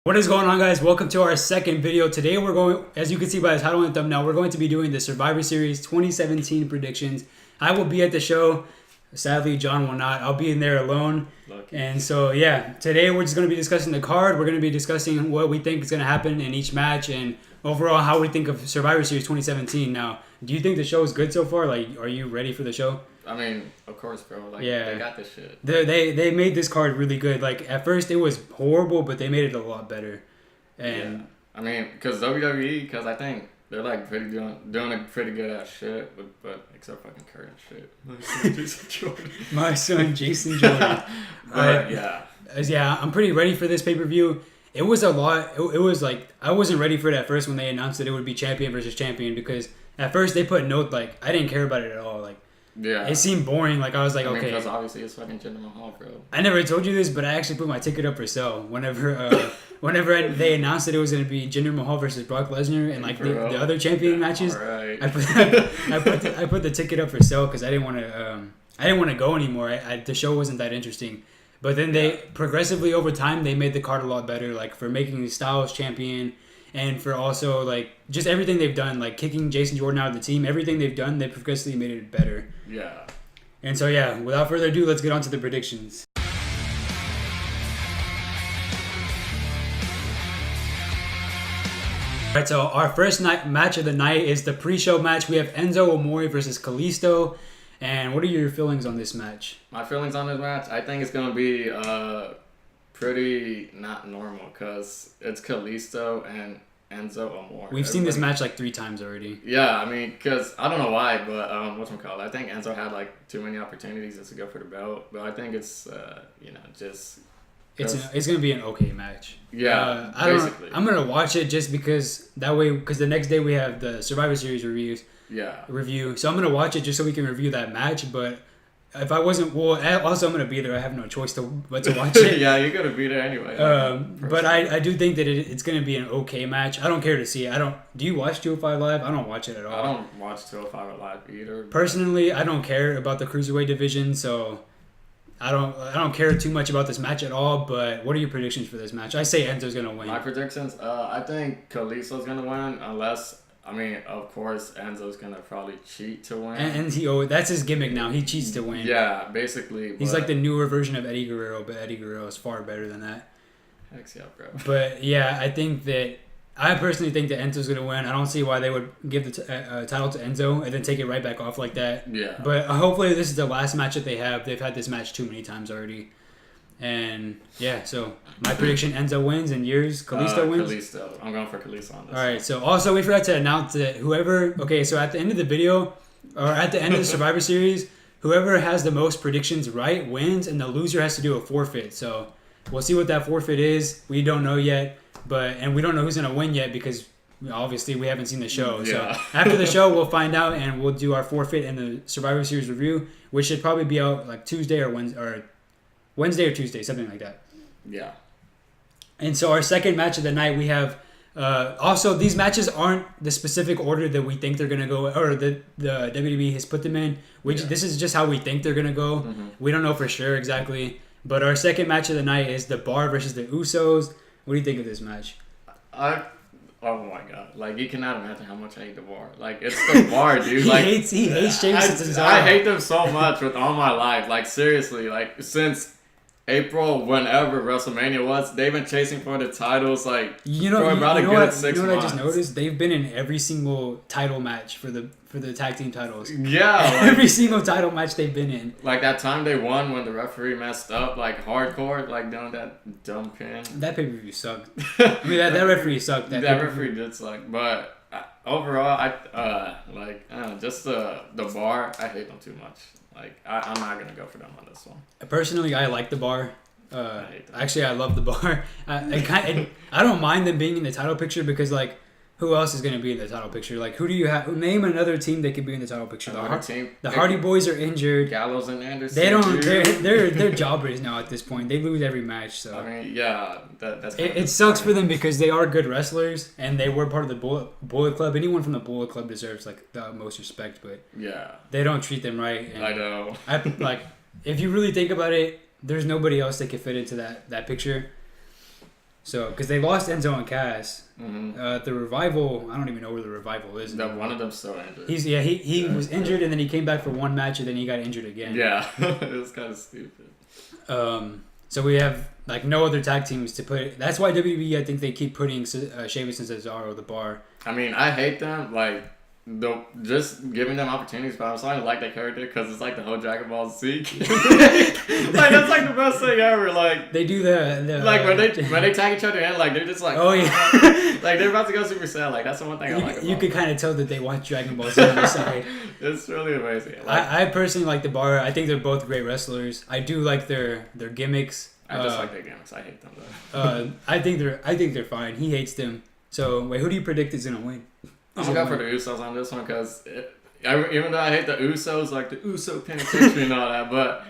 What is going on, guys? Welcome to our second video. Today we're going, as you can see by the title and thumbnail, we're going to be doing the Survivor Series 2017 predictions. I will be at the show. Sadly, John will not. I'll be in there alone. Lucky. And so, yeah, today we're just going to be discussing the card. We're going to be discussing what we think is going to happen in each match and overall how we think of Survivor Series 2017. Now, do you think the show is good so far? Like, are you ready for the show? I mean, of course, bro. Like, Yeah. they got this shit. They made this card really good. Like, at first it was horrible, but they made it a lot better. And yeah. I mean, because WWE, because I think they're like pretty doing a pretty good at shit, but except fucking current shit. Jason Jordan. My son, Jason Jordan. But yeah, I'm pretty ready for this pay-per-view. It was a lot. It was like, I wasn't ready for it at first when they announced that it would be champion versus champion, because at first they put note, like, I didn't care about it at all. Like, yeah, it seemed boring. Like, I was like, I mean, okay. because obviously it's fucking Jinder Mahal, bro. I never told you this, but I actually put my ticket up for sale whenever they announced that it was going to be Jinder Mahal versus Brock Lesnar and like the other champion matches. Right. I put the ticket up for sale because I didn't want to go anymore. The show wasn't that interesting. But then they progressively over time they made the card a lot better, like for making Styles champion and for also like just everything they've done, like kicking Jason Jordan out of the team. Everything they've done, they progressively made it better. Yeah. And so yeah, without further ado, let's get on to the predictions. Alright, so our first match of the night is the pre-show match. We have Enzo Amore versus Kalisto. And what are your feelings on this match? My feelings on this match, I think it's gonna be pretty not normal because it's Kalisto and Enzo Amore. We've seen this match like 3 times already. Yeah, I mean, because I don't know why, but whatchamacallit, I think Enzo had like too many opportunities just to go for the belt, but I think it's just it's gonna be an okay match. Yeah, basically. I'm gonna watch it just because the next day we have the Survivor Series review. So I'm gonna watch it just so we can review that match. But if I wasn't, also I'm gonna be there. I have no choice but to watch it. Yeah, you're gonna be there anyway. But I do think that it's gonna be an okay match. I don't care to see it. Do you watch 205 Live? I don't watch it at all. I don't watch 205 Live either. Personally, I don't care about the cruiserweight division, so I don't care too much about this match at all. But what are your predictions for this match? I say Enzo's gonna win. My predictions, I think Kalisto's gonna win unless. I mean, of course, Enzo's gonna probably cheat to win. And that's his gimmick now. He cheats to win. Yeah, basically. He's like the newer version of Eddie Guerrero, but Eddie Guerrero is far better than that. Heck yeah, bro. But yeah, I personally think that Enzo's gonna win. I don't see why they would give the title to Enzo and then take it right back off like that. Yeah. But hopefully this is the last match that they have. They've had this match too many times already. And yeah, so my prediction: Enzo wins, and yours, Kalisto wins. Kalisto. I'm going for Kalisto on this. All right. So also we forgot to announce that whoever. Okay, so at the end of the video, or at the end of the Survivor Series, whoever has the most predictions right wins, and the loser has to do a forfeit. So we'll see what that forfeit is. We don't know yet, and we don't know who's gonna win yet because obviously we haven't seen the show. Yeah. So after the show, we'll find out, and we'll do our forfeit in the Survivor Series review, which should probably be out like Tuesday or Wednesday or Tuesday, something like that. Yeah. And so our second match of the night, we have also these matches aren't the specific order that we think they're gonna go, or the WWE has put them in. This is just how we think they're gonna go. Mm-hmm. We don't know for sure exactly. But our second match of the night is the Bar versus the Usos. What do you think of this match? Oh my god! Like, you cannot imagine how much I hate the Bar. Like, it's the Bar, dude. he like hates James. I hate them so much with all my life. Like, seriously, like since April, whenever WrestleMania was, they've been chasing for the titles. Like, for about a good 6 months. You know what I just noticed? They've been in every single title match for the tag team titles. Yeah, like, every single title match they've been in. Like that time they won when the referee messed up, like hardcore, like doing that dumb pin. That pay-per-view sucked. I mean, that referee sucked. That referee did suck, but overall, just the Bar, I hate them too much. Like, I'm not gonna go for them on this one. Personally, I like the Bar. I hate them. Actually, I love the Bar. I don't mind them being in the title picture because, like, who else is going to be in the title picture? Like, who do you have? Name another team that could be in the title picture. The Hardy Boys are injured. Gallows and Anderson. They don't. They're jobbers now at this point. They lose every match. So I mean, yeah, that's. It sucks for them because they are good wrestlers and they were part of the Bullet Club. Anyone from the Bullet Club deserves like the utmost respect, but yeah, they don't treat them right. And I know. If you really think about it, there's nobody else that could fit into that picture. So, because they lost Enzo and Cass. The Revival, I don't even know where the Revival is. One of them's still injured. He was injured, and then he came back for one match, and then he got injured again. Yeah, it was kind of stupid. So we have like no other tag teams to put. That's why WWE, I think they keep putting Sheamus and Cesaro the bar. I mean, I hate them. Like, just giving them opportunities, but I'm starting to like that character because it's like the whole Dragon Ball Z. Like, that's like the best thing ever. Like, they do the like when they tag each other in, like they're just like, oh yeah, like they're about to go Super Saiyan. Like, that's the one thing I like about you could kind of tell that they watch Dragon Ball Z on the side. It's really amazing. Like, I personally like the bar. I think they're both great wrestlers. I do like their gimmicks. I just like their gimmicks. I hate them though. I think they're fine. He hates them. So wait, who do you predict is gonna win? I'm gonna go for the Usos on this one because even though I hate the Usos, like the Uso penitentiary and all that, but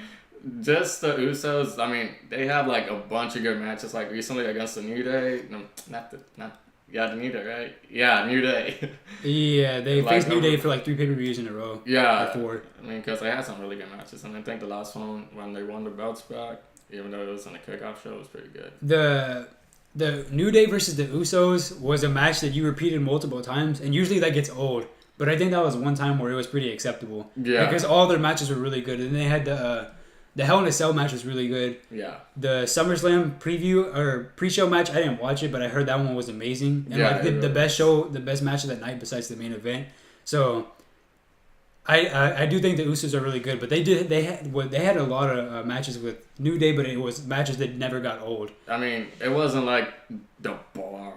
just the Usos. I mean, they have like a bunch of good matches. Like recently against the New Day. The New Day, right? Yeah, New Day. Yeah, they faced New Day for like 3 pay-per-views in a row. Yeah. Or 4. I mean, because they had some really good matches, and I think the last one when they won the belts back, even though it was in a kickoff show, it was pretty good. The New Day versus the Usos was a match that you repeated multiple times, and usually that gets old. But I think that was one time where it was pretty acceptable. Yeah. Because all their matches were really good, and they had the Hell in a Cell match was really good. Yeah. The SummerSlam preview or pre-show match, I didn't watch it, but I heard that one was amazing. And yeah, like the best match of that night besides the main event. So I do think the Usos are really good, but they had a lot of matches with New Day, but it was matches that never got old. I mean, it wasn't like the bar.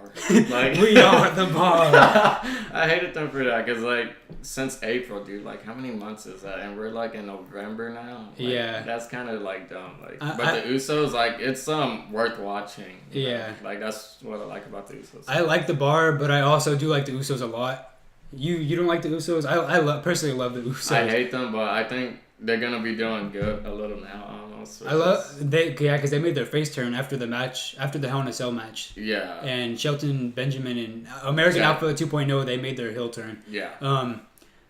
Like we are the bar. I hated them for that because like since April, dude, like how many months is that? And we're like in November now. Like, yeah, that's kind of like dumb. Like, but the Usos, like it's worth watching. Yeah, like that's what I like about the Usos. I like the bar, but I also do like the Usos a lot. You don't like the Usos? I personally love the Usos. I hate them, but I think they're gonna be doing good a little now. Almost. Because they made their face turn after the match, after the Hell in a Cell match. Yeah. And Shelton Benjamin and American Alpha 2.0, they made their heel turn. Yeah.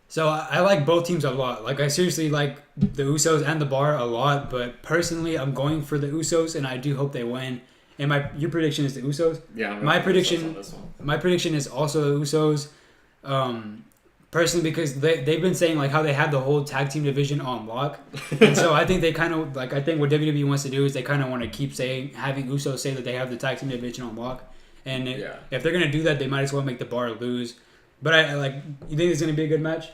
So I like both teams a lot. Like I seriously like the Usos and the Bar a lot, but personally I'm going for the Usos, and I do hope they win. And your prediction is the Usos? Yeah. My prediction is also the Usos. Personally, because they've been saying like how they have the whole tag team division on lock, and so I think they kind of like, I think what WWE wants to do is they kind of want to keep having Usos say that they have the tag team division on lock, and if they're gonna do that, they might as well make the Bar lose. But you think it's gonna be a good match?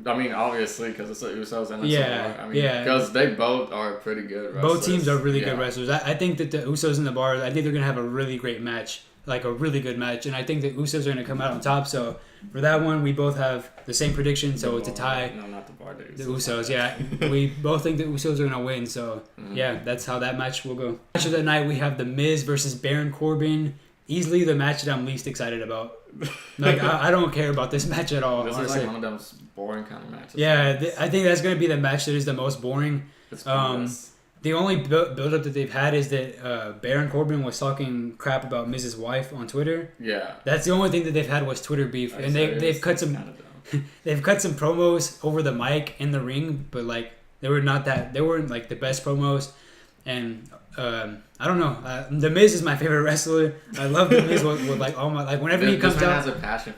I mean, obviously, because it's the Usos and the Bar. Because they both are pretty good wrestlers. Both teams are really good wrestlers. I think that the Usos and the Bar, I think they're gonna have a really great match. Like a really good match, and I think the Usos are going to come out on top. So for that one, we both have the same prediction. So it's a tie. No, not the Bar. The Usos, yeah. We both think the Usos are going to win. So yeah, that's how that match will go. Match of the night, we have The Miz versus Baron Corbin. Easily the match that I'm least excited about. Like I don't care about this match at all. This is like one of those boring kind of matches. Yeah, I think that's going to be the match that is the most boring. It's the only build-up that they've had is that Baron Corbin was talking crap about Miz's wife on Twitter. Yeah. That's the only thing that they've had was Twitter beef, and they've cut some they've cut some promos over the mic in the ring, but like they weren't like the best promos, and I don't know. The Miz is my favorite wrestler. I love the Miz with like all my whenever he comes out. This man has a passion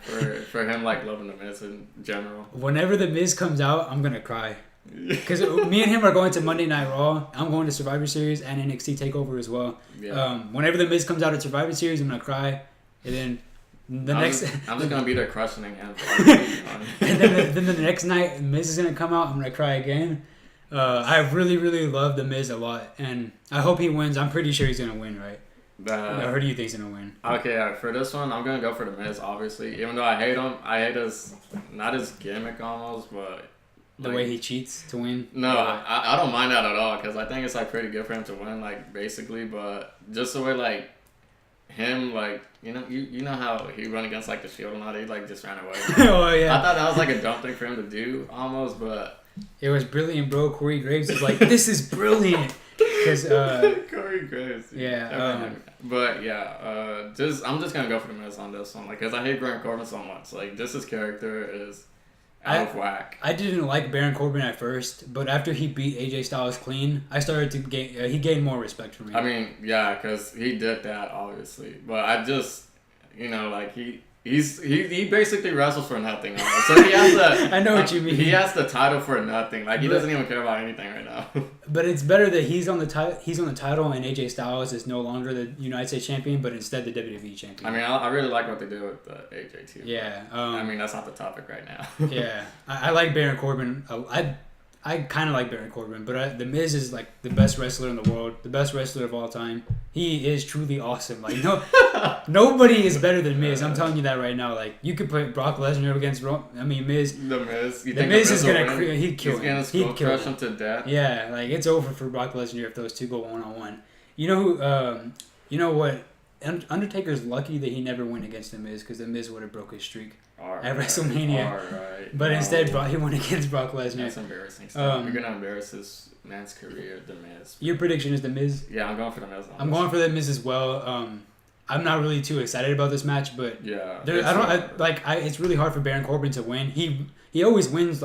for him like loving the Miz in general. Whenever the Miz comes out, I'm gonna cry. Because me and him are going to Monday Night Raw. I'm going to Survivor Series and NXT TakeOver as well. Yeah. Whenever the Miz comes out at Survivor Series, I'm gonna cry, and then I'm just gonna be there crushing him. And then the next night, Miz is gonna come out. I'm gonna cry again. I really, really love the Miz a lot, and I hope he wins. I'm pretty sure he's gonna win, right? Or do you think he's gonna win? Okay, for this one, I'm gonna go for the Miz. Obviously, even though I hate him, I hate not his gimmick almost, but. The way he cheats to win? No, I don't mind that at all because I think it's like pretty good for him to win, like basically. But just the way like him, like you know how he run against like the Shield and all, he like just ran away. Oh yeah. I thought that was like a dumb thing for him to do almost, but it was brilliant, bro. Corey Graves is like, this is brilliant. Because Corey Graves. Yeah. But yeah, I'm just gonna go for the Miz on this one, like because I hate Baron Corbin so much. Like just his character is. out of whack. I didn't like Baron Corbin at first, but after he beat AJ Styles clean, I started to gain. He gained more respect for me. I mean, yeah, because he did that obviously, but I just, like he basically wrestles for nothing. So he has the. I know what you mean. He has the title for nothing. Like he doesn't even care about anything right now. But it's better that he's on the title. He's on the title, and AJ Styles is no longer the United States champion, but instead the WWE champion. I mean, I really like what they do with AJ too. Yeah. I mean, that's not the topic right now. Yeah, I like Baron Corbin. I kind of like Baron Corbin, but The Miz is like the best wrestler in the world, the best wrestler of all time. He is truly awesome. Like nobody is better than Miz. I'm telling you that right now. Like you could put Brock Lesnar against Miz. The Miz. The Miz is gonna he'd kill him. He's gonna crush him to death. Yeah, like it's over for Brock Lesnar if those two go 1-on-1. You know who? You know what? Undertaker's lucky that he never went against The Miz because The Miz would have broke his streak at WrestleMania. But instead, he went against Brock Lesnar. That's embarrassing stuff. You're gonna embarrass this man's career, The Miz. Your prediction is The Miz? Yeah, I'm going for The Miz. I'm going for The Miz as well. I'm not really too excited about this match, but it's really hard for Baron Corbin to win. He always wins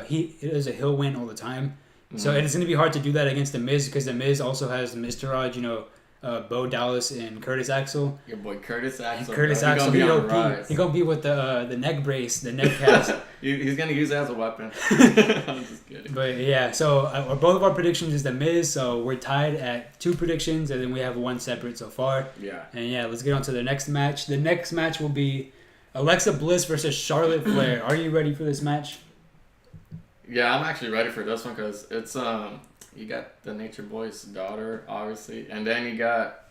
he is a hill win all the time. Mm-hmm. So it's going to be hard to do that against The Miz because The Miz also has Miztourage, Bo Dallas and Curtis Axel. Your boy Curtis Axel. He gonna be with the neck brace, the neck cast. He's gonna use it as a weapon. I'm just kidding. But yeah, so both of our predictions is The Miz. So we're tied at 2 predictions, and then we have 1 separate so far. Yeah. And yeah, let's get on to the next match. The next match will be Alexa Bliss versus Charlotte Flair. Are you ready for this match? Yeah, I'm actually ready for this one because it's you got the Nature Boy's daughter, obviously, and then you got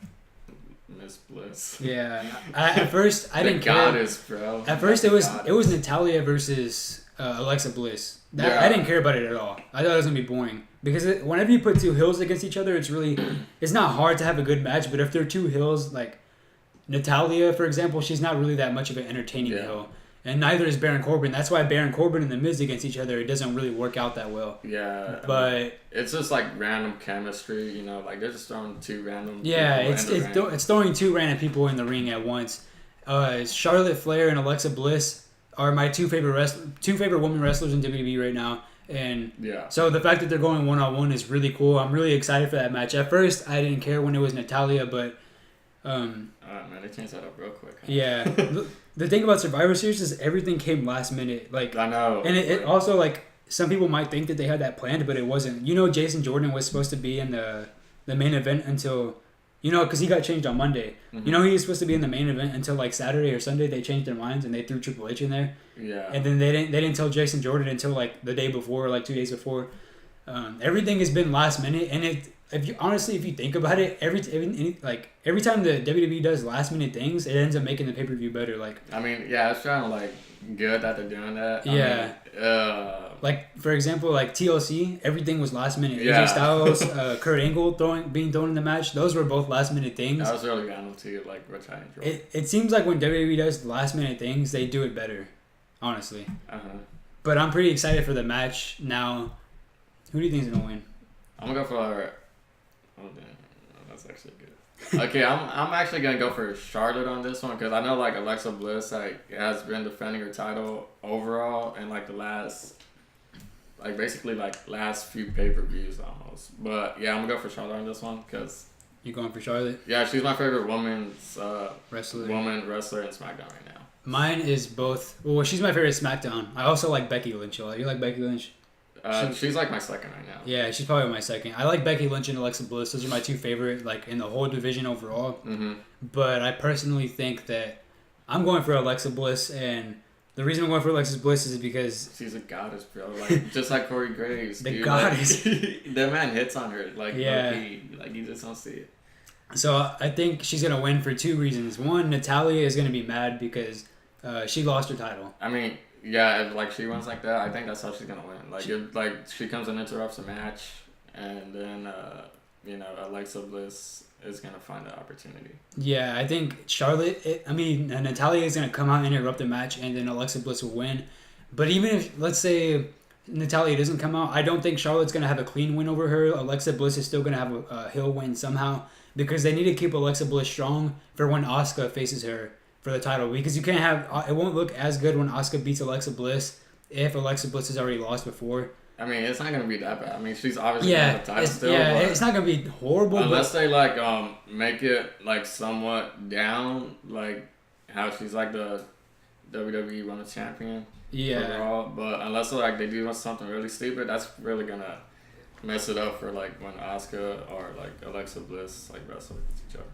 Miss Bliss. Yeah. At first, I didn't care. Goddess, bro. At first, it was Natalya versus Alexa Bliss. I didn't care about it at all. I thought it was gonna be boring because whenever you put 2 heels against each other, it's not hard to have a good match. But if they're 2 heels, like Natalya, for example, she's not really that much of an entertaining heel. And neither is Baron Corbin. That's why Baron Corbin and The Miz against each other, it doesn't really work out that well. Yeah. But it's just like random chemistry, like they're just throwing 2 random it's throwing 2 random people in the ring at once. Charlotte Flair and Alexa Bliss are my 2 favorite women wrestlers in WWE right now. And so the fact that they're going 1-on-1 is really cool. I'm really excited for that match. At first, I didn't care when it was Natalya, but man, they changed that up real quick. Huh? Yeah. The thing about Survivor Series is everything came last minute. Like I know. And it also, like, some people might think that they had that planned, but it wasn't. Jason Jordan was supposed to be in the main event until, because he got changed on Monday. Mm-hmm. He was supposed to be in the main event until, like, Saturday or Sunday. They changed their minds, and they threw Triple H in there. Yeah. And then they didn't tell Jason Jordan until, like, the day before, like, 2 days before. Everything has been last minute, and if you think about it, every time the WWE does last minute things, it ends up making the pay-per-view better. Like, I mean, yeah, it's kind of like good that they're doing that. Yeah. Like, for example, like TLC, everything was last minute. AJ Styles, Kurt Angle being thrown in the match, those were both last minute things. That was really random too, like which I enjoyed. It seems like when WWE does last minute things, they do it better, honestly. But I'm pretty excited for the match now. Who do you think is gonna win? I'm gonna go for. Oh damn, that's actually good. Okay, I'm actually gonna go for Charlotte on this one because I know like Alexa Bliss has been defending her title overall in like the last few pay-per-views almost. But yeah, I'm gonna go for Charlotte on this one because. You going for Charlotte? Yeah, she's my favorite women's wrestler in SmackDown right now. Mine is both. Well, she's my favorite SmackDown. I also like Becky Lynch. You like Becky Lynch? She's like my second right now. Yeah, she's probably my second. I like Becky Lynch and Alexa Bliss. Those are my 2 favorite, like, in the whole division overall. Mm-hmm. But I personally think that I'm going for Alexa Bliss, and the reason I'm going for Alexa Bliss is because she's a goddess, bro. Like just like Corey Graves. The goddess. That man hits on her. Like you just don't see it. So I think she's gonna win for 2 reasons. One, Natalya is gonna be mad because she lost her title. I mean. Yeah, if like she wins like that, I think that's how she's gonna win. Like if she comes and interrupts a match, and then Alexa Bliss is gonna find the opportunity. Yeah, I think Natalya is gonna come out and interrupt the match, and then Alexa Bliss will win. But even if, let's say, Natalya doesn't come out, I don't think Charlotte's gonna have a clean win over her. Alexa Bliss is still gonna have a heel win somehow because they need to keep Alexa Bliss strong for when Asuka faces her for the title, because you can't have it won't look as good when Asuka beats Alexa Bliss if Alexa Bliss has already lost before. I mean, it's not gonna be that bad. I mean, she's obviously got the title still. Yeah, it's not gonna be horrible. Unless they like make it like somewhat down, like how she's like the WWE Women's Champion. Yeah. Overall. But unless like they do something really stupid, that's really gonna mess it up for like when Asuka or like Alexa Bliss like wrestle each other.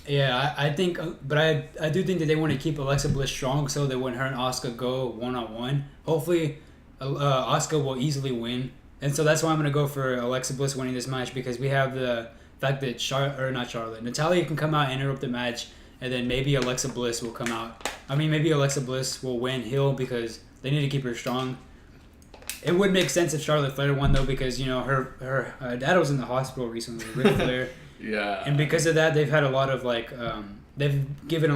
Yeah, I think, but I do think that they want to keep Alexa Bliss strong so that when her and Asuka go 1-on-1, hopefully Asuka will easily win. And so that's why I'm going to go for Alexa Bliss winning this match, because we have the fact that Natalia can come out and interrupt the match, and then maybe Alexa Bliss will come out. I mean, maybe Alexa Bliss will win heel because they need to keep her strong. It would make sense if Charlotte Flair won, though, because, you know, her dad was in the hospital recently, Ric Flair. Yeah. And because of that, they've had a lot of, like, they've given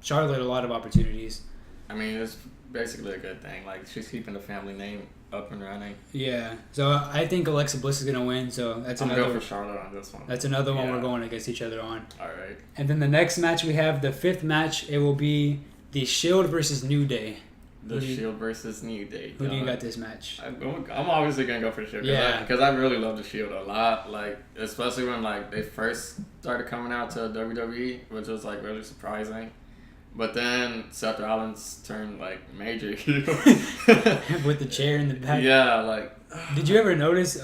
Charlotte a lot of opportunities. I mean, it's basically a good thing. Like, she's keeping the family name up and running. Yeah. So I think Alexa Bliss is going to win, so that's I'm another... going for Charlotte on this one. That's another one we're going against each other on. All right. And then the next match we have, the fifth match, it will be the Shield versus New Day. The Shield versus New Day. Who do you got this match? I'm obviously gonna go for Shield. Because I really love the Shield a lot. Like, especially when like they first started coming out to WWE, which was like really surprising. But then Seth Rollins turned like major heel with the chair in the back. Yeah, like. Did you ever notice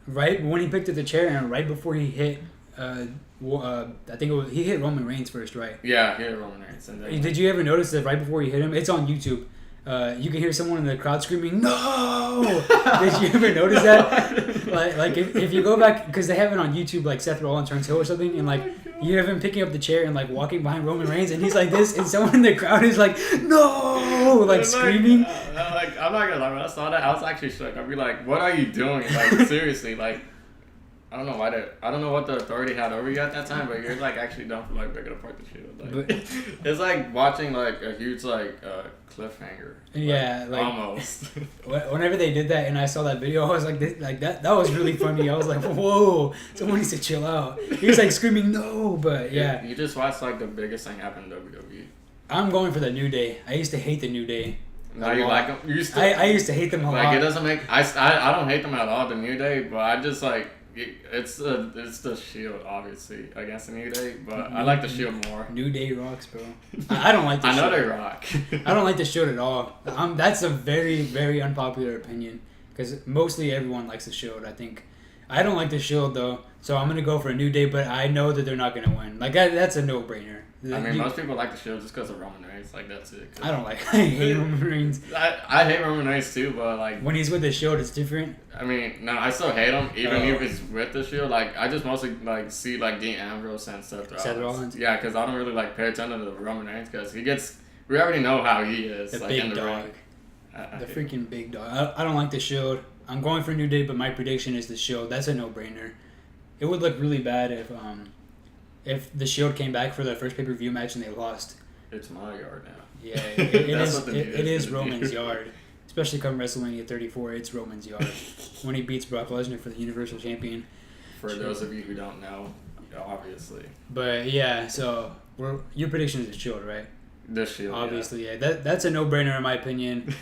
right when he picked up the chair and right before he hit? I think he hit Roman Reigns first, right? Yeah, he hit Roman Reigns. And did you ever notice that right before he hit him? It's on YouTube. You can hear someone in the crowd screaming, "No!" Did you ever notice that? like if you go back, because they have it on YouTube, like Seth Rollins turns heel or something, and like you have him picking up the chair and like walking behind Roman Reigns, and he's like this, and someone in the crowd is like, "No!" like screaming. Like, I'm not gonna lie, when I saw that, I was actually shook. I'd be like, "What are you doing?" Like, seriously, like. I don't know what the authority had over you at that time, but you're like actually done for like picking apart the Shield. Like, it's like watching like a huge like cliffhanger. Yeah, like almost. Whenever they did that, and I saw that video, I was like, that was really funny. I was like, whoa, someone needs to chill out. He was like screaming no, but yeah. You just watched like the biggest thing happen in WWE. I'm going for the New Day. I used to hate the New Day. Now you like them? I used to hate them a lot. Like, it doesn't make I don't hate them at all, the New Day, but I just like. It's the Shield, obviously, against the New Day, but I like the Shield more. New Day rocks, bro. I don't like the Shield. I know they rock. I don't like the Shield at all. That's a very, very unpopular opinion, because mostly everyone likes the Shield, I think. I don't like the Shield, though, so I'm going to go for a New Day, but I know that they're not going to win. Like, that's a no-brainer. I mean, most people like the Shield just because of Roman Reigns. Like, that's it. I hate Roman Reigns. I hate Roman Reigns too, but like when he's with the Shield, it's different. I mean, no, I still hate him even if he's with the Shield. Like, I just mostly like see like Dean Ambrose and Seth Rollins. Yeah, because I don't really like pay attention to the Roman Reigns because we already know how he is. The like, big in the dog. ring. The freaking big dog. I don't like the Shield. I'm going for New Day, but my prediction is the Shield. That's a no-brainer. It would look really bad if the Shield came back for their first pay-per-view match and they lost. It's my yard now. Yeah, it is Roman's yard. Especially come WrestleMania 34, it's Roman's yard. When he beats Brock Lesnar for the Universal Champion. For those of you who don't know, obviously. But yeah, so your prediction is the Shield, right? The Shield, obviously, yeah. That's a no-brainer in my opinion.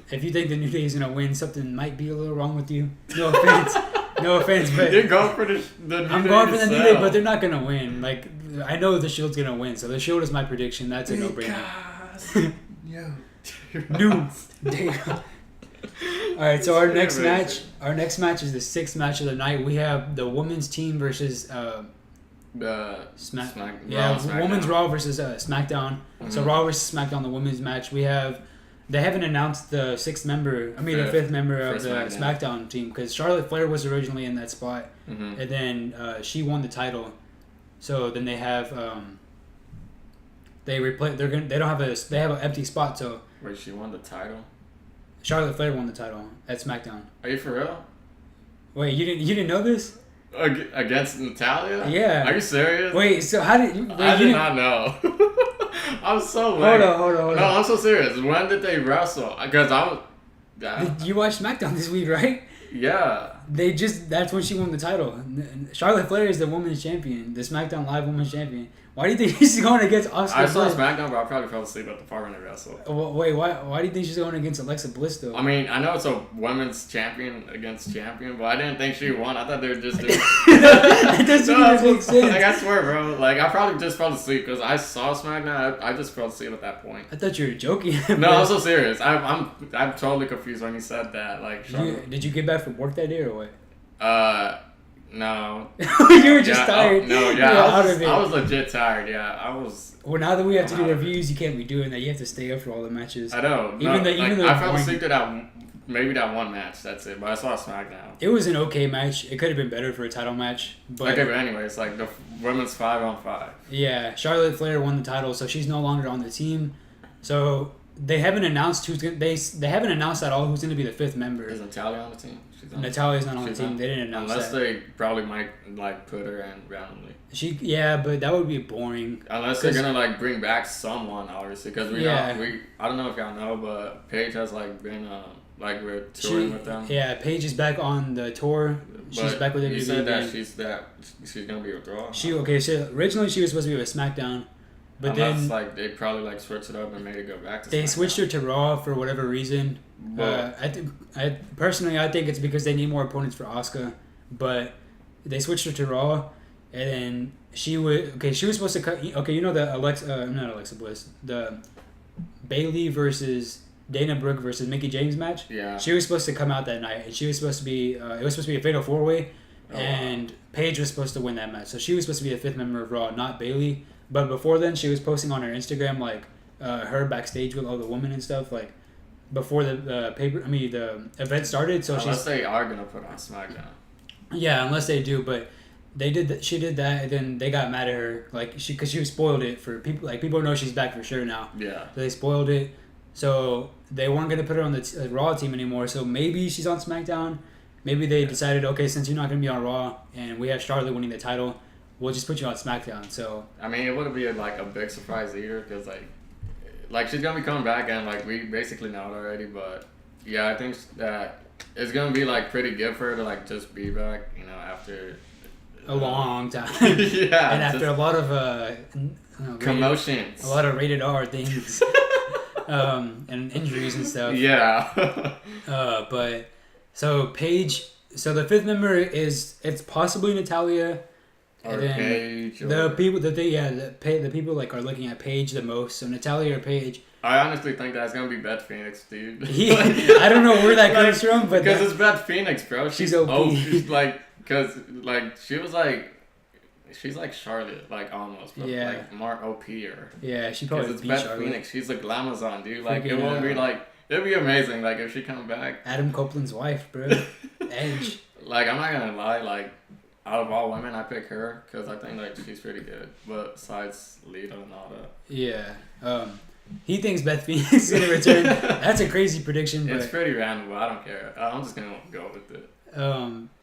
If you think the New Day is gonna win, something might be a little wrong with you. No offense. No offense, but you're going for the New Day. I'm going for the New Day, but they're not gonna win. Like, I know the Shield's gonna win, so the Shield is my prediction. That's a no-brainer. New Day. All right, so our next match is the sixth match of the night. We have the women's team versus Women's Raw versus SmackDown. Mm-hmm. So Raw versus SmackDown, the women's match. They haven't announced the fifth member of the SmackDown team because Charlotte Flair was originally in that spot, and then she won the title. So then they have they have an empty spot. So wait, she won the title? Charlotte Flair won the title at SmackDown. Are you for real? Wait, you didn't know this? Against Natalya? Yeah. Are you serious? Wait, so how did you... I did not know. I'm so late. Hold on. No, I'm so serious. When did they wrestle? Because I was... You watched SmackDown this week, right? Yeah. That's when she won the title. Charlotte Flair is the women's champion, the SmackDown Live women's champion. Why do you think she's going against Asuka? I saw SmackDown, but I probably fell asleep at the part when they wrestled. Wait, why do you think she's going against Alexa Bliss though? I mean, I know it's a women's champion against champion, but I didn't think she won. I thought they were just doing. It doesn't even make sense. Like I swear, bro. Like I probably just fell asleep because I saw SmackDown. I just fell asleep at that point. I thought you were joking. No, I'm so serious. I'm totally confused when you said that. Like, did you get back from work that day or what? No. You were just tired. I was legit tired. Yeah, I was. Well, now that we have to do reviews, you can't be doing that. You have to stay up for all the matches. I know. Even though I fell asleep to that one match. That's it. But I saw SmackDown. It was an okay match. It could have been better for a title match. But okay, but anyways, like the women's 5-on-5. Yeah, Charlotte Flair won the title, so she's no longer on the team. So they haven't announced they haven't announced at all who's going to be the fifth member. Is Natalya on the team? Natalia's not on the team. They didn't announce unless that. They probably might like put her in randomly. But that would be boring. Unless they're gonna like bring back someone, obviously, because I don't know if y'all know, but Paige has like been like we're touring with them. Yeah, Paige is back on the tour. She's back with WWE. You said that she's gonna be with Raw. So originally she was supposed to be with SmackDown. But then like they probably like switched it up and made it go back to SmackDown. They switched her to Raw for whatever reason. I personally think it's because they need more opponents for Asuka, but they switched her to Raw, and then she was supposed to cut. Okay, you know the not Alexa Bliss, the Bayley versus Dana Brooke versus Mickie James match. Yeah. She was supposed to come out that night, and she was supposed to be. It was supposed to be a fatal 4-way, and Paige was supposed to win that match. So she was supposed to be the fifth member of Raw, not Bayley. But before then, she was posting on her Instagram like her backstage with all the women and stuff like before the event started. So unless they are gonna put on SmackDown. Yeah, unless they do, but they did that. She did that, and then they got mad at her because she spoiled it for people. Like people know she's back for sure now. Yeah. So they spoiled it, so they weren't gonna put her on the Raw team anymore. So maybe she's on SmackDown. Maybe they decided, okay, since you're not gonna be on Raw and we have Charlotte winning the title, we'll just put you on SmackDown. So I mean, it would be like a big surprise either, because like she's gonna be coming back, and like we basically know it already. But yeah, I think that it's gonna be like pretty good for her to like just be back, after a long time. Yeah, and after a lot of commotions, a lot of rated R things, and injuries and stuff. Yeah. But so Paige, so the fifth member it's possibly Natalya. Or and then Paige. The people like are looking at Paige the most. So Natalya or Paige. I honestly think that's gonna be Beth Phoenix, dude. I don't know where that comes from, but because it's Beth Phoenix, bro. She's OP. She's like, because like she was like, she's like Charlotte, like almost, but like more OP-er. Yeah, she probably it's Beth Charlotte. Phoenix. She's like glamazon, dude. Like it won't be like it'd be amazing, like if she come back. Adam Copeland's wife, bro. Edge. Like I'm not gonna lie, like. Out of all women, I pick her because I think like she's pretty good. But besides Lita and all that. Yeah. He thinks Beth Phoenix is gonna return. That's a crazy prediction. But it's pretty random, but I don't care. I'm just gonna go with it.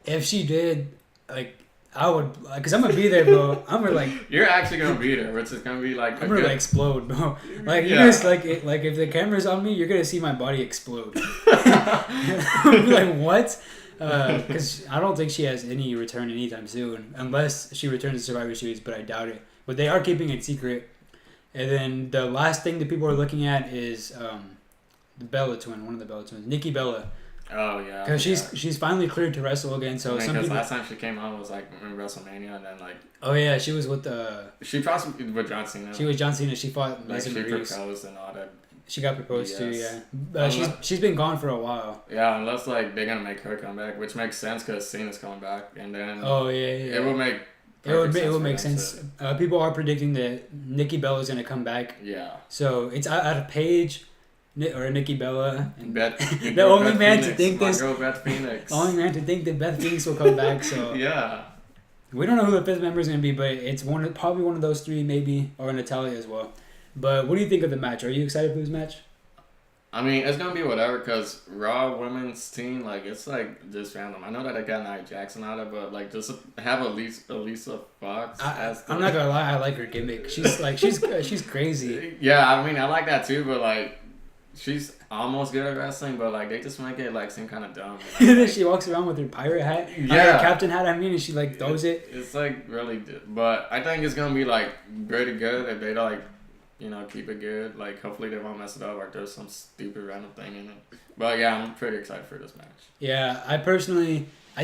If she did, like, I would, because I'm gonna be there, bro. I'm gonna like. You're actually gonna be there, which is gonna be like. I'm gonna like explode, bro. Like you just like if the camera's on me, you're gonna see my body explode. I'll be like, what? Because I don't think she has any return anytime soon, unless she returns to Survivor Series, but I doubt it. But they are keeping it secret. And then the last thing that people are looking at is the Bella twin, one of the Bella twins, Nikki Bella. Oh yeah. Because she's finally cleared to wrestle again. So some people. Last time she came on was like in WrestleMania, and then like. Oh yeah, she was with She possibly with John Cena. She was John Cena. She fought. Like she proposed and all that. She got proposed to, yeah. She's been gone for a while. Yeah, unless like they're gonna make her come back, which makes sense because Cena's coming back, and then. Oh yeah. It would make. It would make sense. People are predicting that Nikki Bella is gonna come back. Yeah. So it's out of Paige, or Nikki Bella. And the only Beth man Phoenix, to think this. Girl Beth Phoenix. The only man to think that Beth Phoenix will come back. So. Yeah. We don't know who the fifth member is gonna be, but it's probably one of those three, maybe, or Natalya as well. But what do you think of the match? Are you excited for this match? I mean, it's gonna be whatever, cause Raw women's team, like it's like just random. I know that I got Nia Jackson out of it, but like just have Lisa Fox. I'm not gonna lie, I like her gimmick. She's crazy. Yeah, I mean I like that too, but like she's almost good at wrestling, but like they just make it like seem kind of dumb. And then she walks around with her pirate hat, yeah, captain hat. I mean, and she like throws it. It's like really, but I think it's gonna be like pretty good if they like, keep it good. Like hopefully they won't mess it up or there's some stupid random thing in it. But yeah, I'm pretty excited for this match. Yeah, I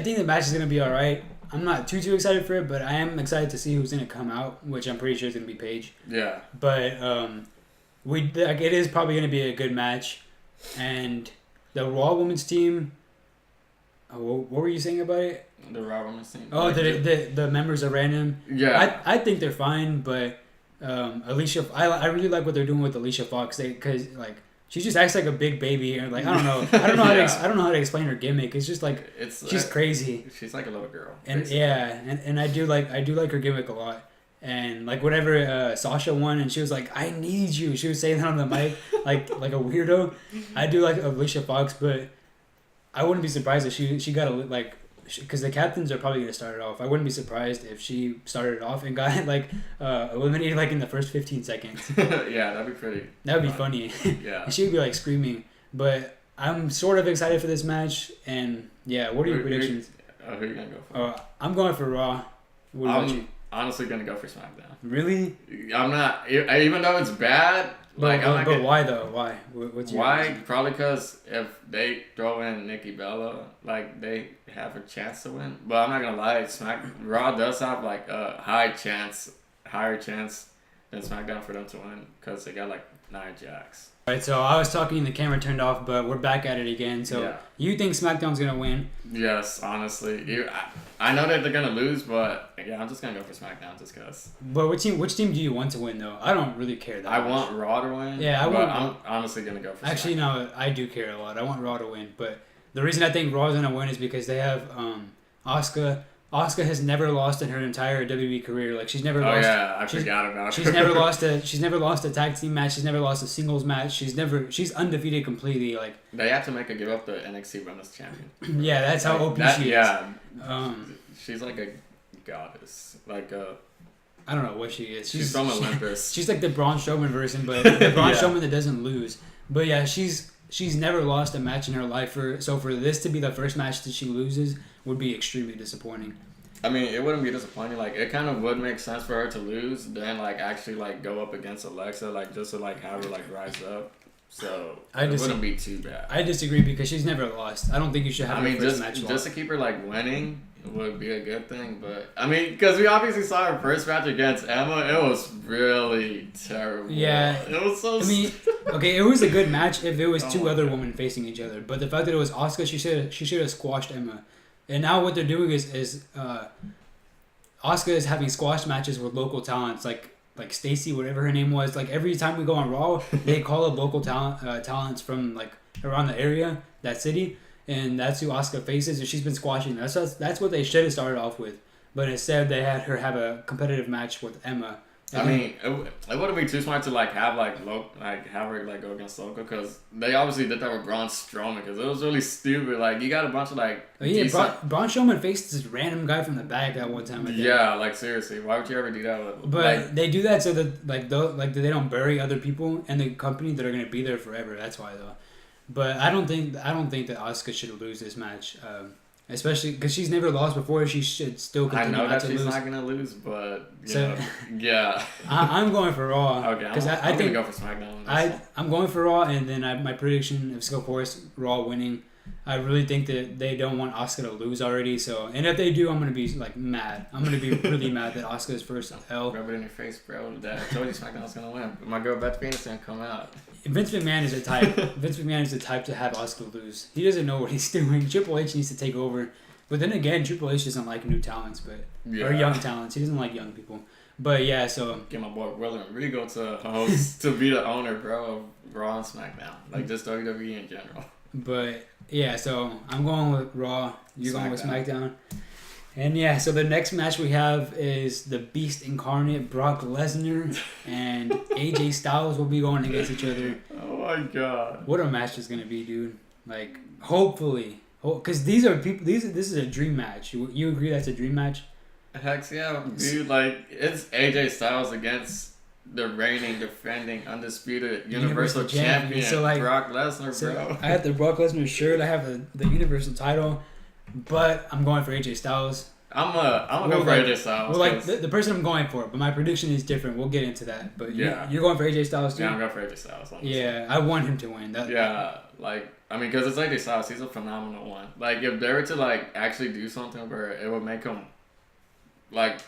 think the match is gonna be all right. I'm not too excited for it, but I am excited to see who's gonna come out, which I'm pretty sure is gonna be Paige. Yeah. But it is probably gonna be a good match, and the Raw Women's team. What were you saying about it? The Raw Women's team. Oh, like the members are random. Yeah. I think they're fine, but Alicia, I really like what they're doing with Alicia Fox. Because like she just acts like a big baby, and like I don't know I don't know how to explain her gimmick. It's just like she's crazy. She's like a little girl. And basically. and I do like her gimmick a lot. And like whenever Sasha won, and she was like, "I need you," she was saying that on the mic like a weirdo. I do like Alicia Fox, but I wouldn't be surprised if she got because the captains are probably gonna start it off. I wouldn't be surprised if she started it off and got like eliminated like in the first 15 seconds. Yeah, that'd be pretty. That would be funny. Yeah. She would be like screaming. But I'm sort of excited for this match. And yeah, what are your predictions? Who are you gonna go for? I'm going for Raw. What about you? Honestly gonna go for SmackDown. Really? I'm not. Even though it's bad. But why though? Why? What's your why? reason? Probably because if they throw in Nikki Bella, like they have a chance to win. But I'm not gonna lie, Raw does have like a higher chance than SmackDown for them to win because they got like Nia Jax. Alright, so I was talking and the camera turned off, but we're back at it again. So yeah. You think SmackDown's gonna win? Yes, honestly. I know that they're gonna lose, but yeah, I'm just gonna go for SmackDown just cause. But which team do you want to win though? I don't really care that much. I want Raw to win. Yeah, I'm honestly gonna go for. Actually, SmackDown. no, I do care a lot. I want Raw to win, but the reason I think Raw's gonna win is because they have Asuka. Asuka has never lost in her entire WWE career. Like she's never lost. Oh yeah, I forgot about her. She's never lost a tag team match. She's never lost a singles match. She's undefeated completely. Like they have to make her give up the NXT Women's Champion. Yeah, that's how OP she is. Yeah. She's like a goddess. Like I don't know what she is. She's from Olympus. She's like the Braun Strowman version, but the Braun Strowman that doesn't lose. But yeah, she's never lost a match in her life. So for this to be the first match that she loses would be extremely disappointing. I mean, it wouldn't be disappointing. Like, it kind of would make sense for her to lose, then like actually like go up against Alexa, like just to like have her like rise up. So it wouldn't be too bad. I disagree because she's never lost. I don't think you should have her first match lost. Just to keep her like winning would be a good thing. But I mean, because we obviously saw her first match against Emma, it was really terrible. Yeah, it was so. Okay, it was a good match if it was two other women facing each other. But the fact that it was Asuka, she should have squashed Emma. And now what they're doing is Asuka is having squash matches with local talents like Stacy, whatever her name was. Like every time we go on Raw, they call up local talents from like around the area, that city, and that's who Asuka faces. And she's been squashing. That's what they should have started off with. But instead, they had her have a competitive match with Emma. I mean, it wouldn't be too smart to like have have her like go against local because they obviously did that with Braun Strowman because it was really stupid. Like you got a bunch of like. Braun Strowman faced this random guy from the back that one time. I think. Yeah, like seriously, why would you ever do that with? But they do that so that they don't bury other people in the company that are gonna be there forever. That's why though. But I don't think that Asuka should lose this match. Especially because she's never lost before, she should still continue to lose. I know that she's not gonna lose, but yeah. I'm going for Raw. Okay, I'm gonna go for SmackDown. I'm going for Raw, and then my prediction is of course Raw winning. I really think that they don't want Asuka to lose already. So, and if they do, I'm gonna be like mad. I'm gonna be really mad that Asuka's first L. Rub it in your face, bro. I told you SmackDown's gonna win. My girl Beth Phoenix is gonna come out. Vince McMahon is the type. Vince McMahon is the type to have Asuka lose. He doesn't know what he's doing. Triple H needs to take over. But then again, Triple H doesn't like new talents, or young talents. He doesn't like young people. But yeah, so get my boy William Regal to host to be the owner, bro, of Raw and SmackDown, like just WWE in general. But yeah, so I'm going with Raw. You're going with SmackDown. And yeah, so the next match we have is the Beast Incarnate, Brock Lesnar, and AJ Styles will be going against each other. Oh my god! What a match is gonna be, dude! Like, hopefully, because these are people. This is a dream match. You agree that's a dream match? Heck yeah, dude! Like it's AJ Styles against the reigning, defending, undisputed Universal Champion, So like Brock Lesnar, bro. I have the Brock Lesnar shirt. I have the Universal title, but I'm going for AJ Styles. I'm gonna go for AJ Styles. Well, like the person I'm going for, but my prediction is different. We'll get into that. But you're going for AJ Styles too. Yeah, I'm going for AJ Styles. Yeah, I want him to win. Because it's AJ Styles. He's a phenomenal one. Like if they were to like actually do something where it would make him like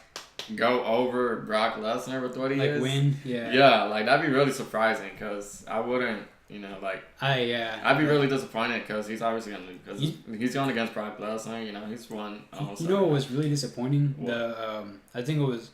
go over Brock Lesnar with what he is, win. Yeah, like that'd be really surprising because I wouldn't. I'd be really disappointed because he's obviously gonna lose because he's going against Brock Lesnar. He's won almost. You know what was really disappointing? What? I think it was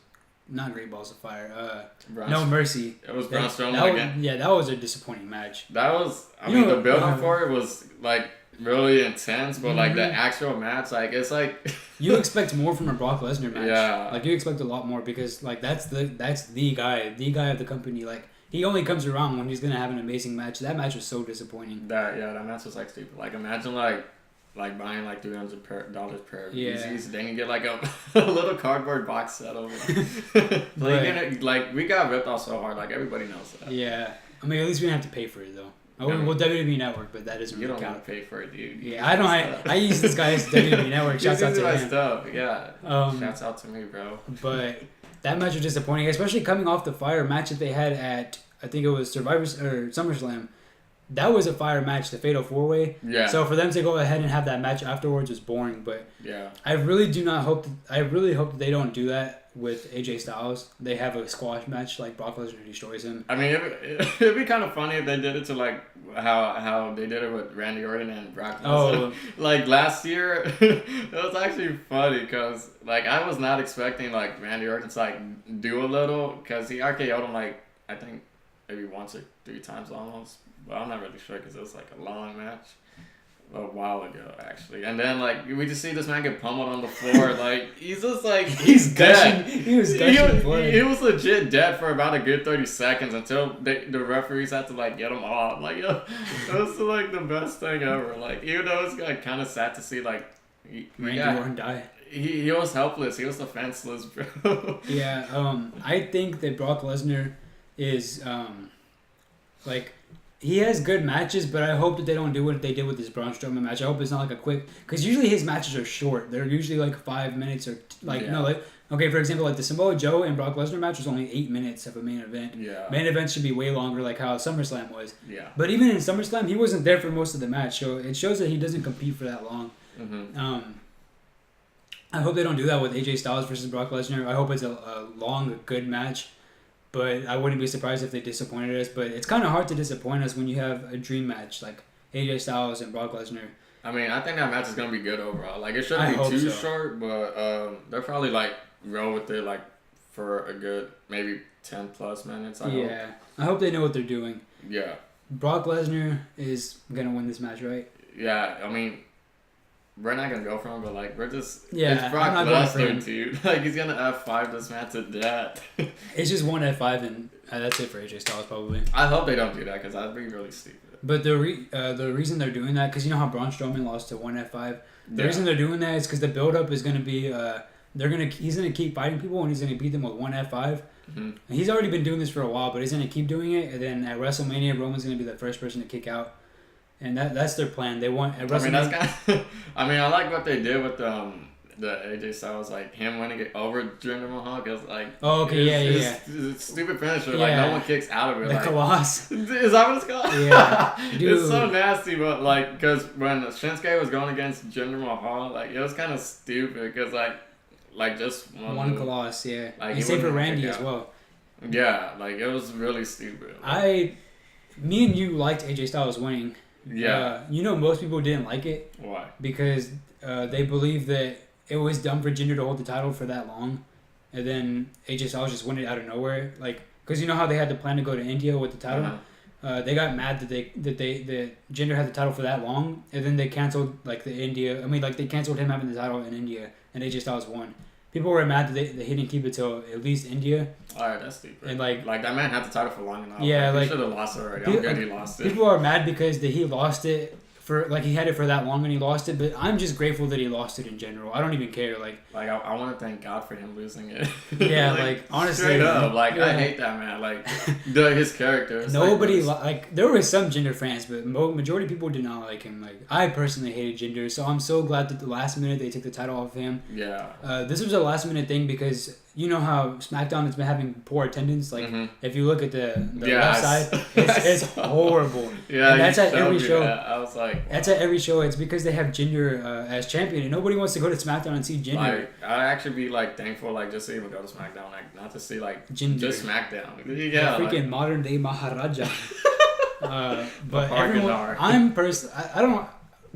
not Great Balls of Fire. No Mercy. It was Braun Strowman again. Yeah, that was a disappointing match. That was. The building for it was like really intense, but like the actual match, like it's like you expect more from a Brock Lesnar match. Yeah. Like you expect a lot more because like that's the guy of the company. Like. He only comes around when he's gonna have an amazing match. That match was so disappointing. That match was like stupid. Like imagine like buying like $300 pair of Yeezys, then you get like a little cardboard box set over. We got ripped off so hard. Like everybody knows that. Yeah, at least we didn't have to pay for it though. Well, WWE Network, but that doesn't. You really don't count. want to pay for it, dude. Yeah, I don't. I use this guy's WWE Network. Shouts out to him. Stuff. Yeah. Shouts out to me, bro. But that match was disappointing, especially coming off the fire match that they had at. I think it was Survivor's or SummerSlam. That was a fire match, the Fatal 4-Way. Yeah. So for them to go ahead and have that match afterwards was boring. But yeah, I really hope that they don't do that with AJ Styles. They have a squash match like Brock Lesnar destroys him. It'd be kind of funny if they did it to like how they did it with Randy Orton and Brock Lesnar. Oh. Like last year, it was actually funny because like I was not expecting like Randy Orton to like do a little because he RKO'd him like I think. Maybe once or 3 times almost, but I'm not really sure because it was like a long match a while ago actually. And then like we just see this man get pummeled on the floor, like he's just like he's dead. He was gushing. He was legit dead for about a good 30 seconds until the referees had to like get him off. Like it was like the best thing ever. Like even though it's like kind of sad to see like Randy Orton die. He was helpless. He was defenseless, bro. Yeah. I think that Brock Lesnar is he has good matches, but I hope that they don't do what they did with this Braun Strowman match. I hope it's not like a quick, because usually his matches are short. They're usually like 5 minutes or for example, like the Samoa Joe and Brock Lesnar match was only 8 minutes of a main event. Yeah. Main events should be way longer, like how SummerSlam was. Yeah. But even in SummerSlam, he wasn't there for most of the match, so it shows that he doesn't compete for that long. Mm-hmm. I hope they don't do that with AJ Styles versus Brock Lesnar. I hope it's a long, good match. But I wouldn't be surprised if they disappointed us. But it's kind of hard to disappoint us when you have a dream match like AJ Styles and Brock Lesnar. I think that match is going to be good overall. Like, it shouldn't be too short, but they'll probably, like, roll with it, like, for a good maybe 10 plus minutes. I hope. I hope they know what they're doing. Yeah. Brock Lesnar is going to win this match, right? Yeah, we're not going to go for him, but, like, we're just... Yeah, it's Brock Lesnar, dude. Like, he's going to F5 this match to death. It's just one F5, and that's it for AJ Styles, probably. I hope they don't do that, because that'd be really stupid. But the reason they're doing that, because you know how Braun Strowman lost to one F5? The reason they're doing that is because the build-up is going to be... he's going to keep fighting people, and he's going to beat them with one F5. Mm-hmm. And he's already been doing this for a while, but he's going to keep doing it, and then at WrestleMania, Roman's going to be the first person to kick out. And that's their plan. They want at WrestleMania. That's kind of, I like what they did with the AJ Styles, like him winning it over Jinder Mahal, because like it's stupid finisher, like no one kicks out of it. The like, Colossus. Is that what it's called? Yeah, dude. It's so nasty, but like because when Shinsuke was going against Jinder Mahal, like it was kind of stupid because like just one Colossus, yeah. Like, and same for Randy as well. Yeah, like it was really stupid. Me and you liked AJ Styles winning. Yeah. Most people didn't like it. Why? Because they believe that it was dumb for Jinder to hold the title for that long, and then AJ Styles just won it out of nowhere. Like, because you know how they had the plan to go to India with the title. Uh-huh. They got mad that Jinder had the title for that long, and then they canceled they canceled him having the title in India, and AJ Styles won. People were mad that he didn't keep it till at least India. Alright, that's stupid. And like that man had the title for long enough. Yeah, he should have lost it already. I'm glad he lost it. People are mad because he lost it for like he had it for that long and he lost it, but I'm just grateful that he lost it in general. I don't even care. Like I want to thank God for him losing it. Yeah, like honestly, straight up, like yeah. I hate that man. Like his character. Is Nobody like there were some Jinder fans, but majority of people did not like him. Like I personally hated Jinder, so I'm so glad that the last minute they took the title off of him. Yeah. This was a last minute thing because you know how SmackDown has been having poor attendance. Like if you look at the left side, it's horrible. Yeah, and that's at every show. That. I was like, wow. That's at every show. It's because they have Jinder as champion, and nobody wants to go to SmackDown and see Jinder. Like, I'd actually be like thankful, like just to even go to SmackDown, like not to see like Jinder. just SmackDown. Yeah, the freaking like, modern day Maharaja. But Harkadar. I don't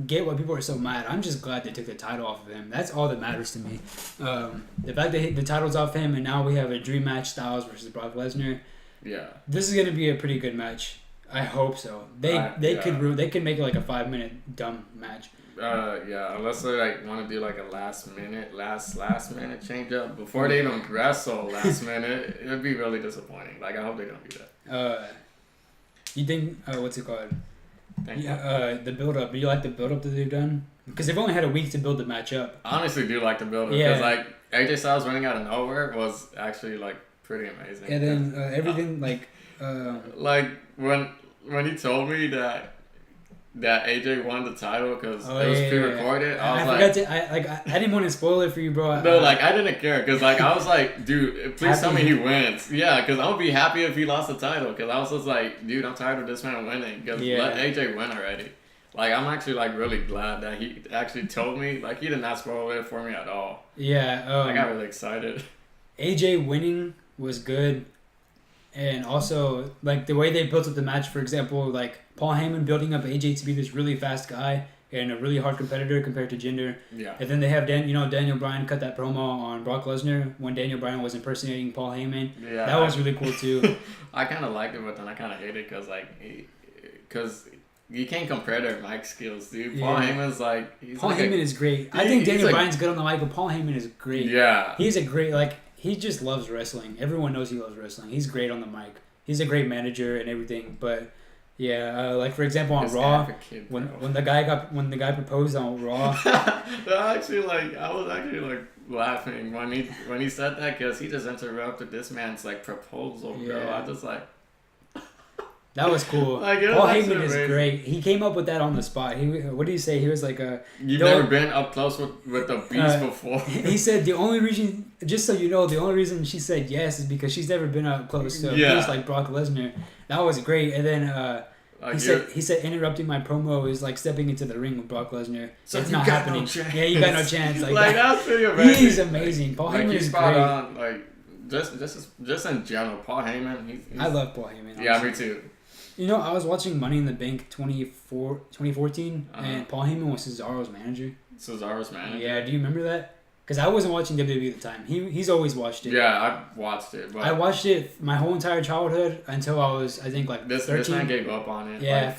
get why people are so mad. I'm just glad they took the title off of him. That's all that matters to me. The fact they hit the title's off him, and now we have a dream match: Styles versus Brock Lesnar. Yeah. This is gonna be a pretty good match. I hope so. They could make it like a 5-minute dumb match. Yeah, unless they like want to do like a last minute change up before they even wrestle last minute, it'd be really disappointing. Like I hope they don't do that. You think what's it called? The build up. Do you like the build up that they've done? Because they've only had a week to build the match up. I honestly do like the build up because like AJ Styles running out of nowhere was actually like pretty amazing. And then everything like when he told me that AJ won the title because it was pre-recorded. I didn't want to spoil it for you, bro. No, like I didn't care because like I was like, dude, please tell me he wins. Yeah, because I would be happy if he lost the title because I was just like, dude, I'm tired of this man winning. Because let AJ win already. Like I'm actually like really glad that he actually told me. Like he did not spoil it for me at all. Yeah, I got really excited. AJ winning was good. And also, like, the way they built up the match, for example, like, Paul Heyman building up AJ to be this really fast guy and a really hard competitor compared to Jinder. Yeah. And then they have Daniel Bryan cut that promo on Brock Lesnar when Daniel Bryan was impersonating Paul Heyman. Yeah. That was really cool, too. I kind of liked it, but then I kind of hate it because you can't compare their mic skills, dude. Paul Heyman's like... Paul Heyman is great. I think Daniel Bryan's good on the mic, but Paul Heyman is great. Yeah. He's a great, like... He just loves wrestling. Everyone knows he loves wrestling. He's great on the mic. He's a great manager and everything. But yeah, like for example on Raw, when the guy proposed on Raw, I was actually laughing when he said that because he just interrupted this man's like proposal, bro. I just like. That was cool. Paul Heyman is great. He came up with that on the spot. What did he say? He was like, "You've never been up close with the beast before." He said the only reason, just so you know, the only reason she said yes is because she's never been up close to a beast like Brock Lesnar. That was great. And then he said interrupting my promo is like stepping into the ring with Brock Lesnar. So it's not happening. No chance. Yeah, you got no chance. Like that's pretty amazing. He's amazing. Paul Heyman is great. On, just in general, Paul Heyman. I love Paul Heyman. Honestly. Yeah, me too. You know, I was watching Money in the Bank 2014, and Paul Heyman was Cesaro's manager. Cesaro's manager? Yeah, do you remember that? Because I wasn't watching WWE at the time. He's always watched it. Yeah, I watched it. But I watched it my whole entire childhood until I was, I think, like 13. This man gave up on it. Yeah,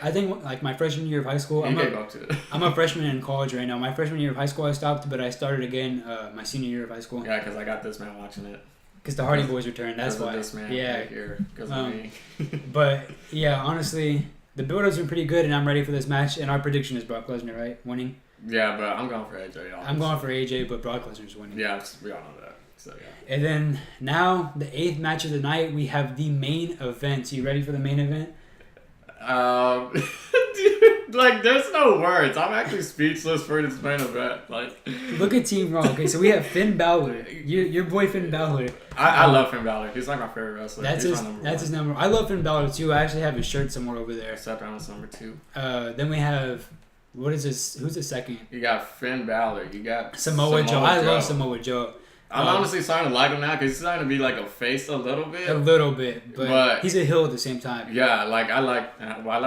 I think like my freshman year of high school. He gave up to it. I'm a freshman in college right now. My freshman year of high school I stopped, but I started again my senior year of high school. Yeah, because I got this man watching it. Because the Hardy Boys returned, that's why. This man right here, because of me. But yeah, honestly, the build-up's been pretty good, and I'm ready for this match. And our prediction is Brock Lesnar, right? Winning. Yeah, but I'm going for AJ. Honestly. I'm going for AJ, but Brock Lesnar's winning. Yeah, we all know that. So yeah. And then now the 8th match of the night, we have the main event. You ready for the main event? Dude, like there's no words. I'm actually speechless for this main event. Like, look at Team Raw. Okay, so we have Finn Balor. Your boy Finn Balor. I love Finn Balor. He's like my favorite wrestler. That's his number. I love Finn Balor too. I actually have his shirt somewhere over there. Seth Rollins number 2. Then we have what is this? Who's the second? You got Finn Balor. You got Samoa Joe. I love Samoa Joe. I'm honestly starting to like him now because he's starting to be like a face a little bit. A little bit, but he's a heel at the same time. Yeah, like I like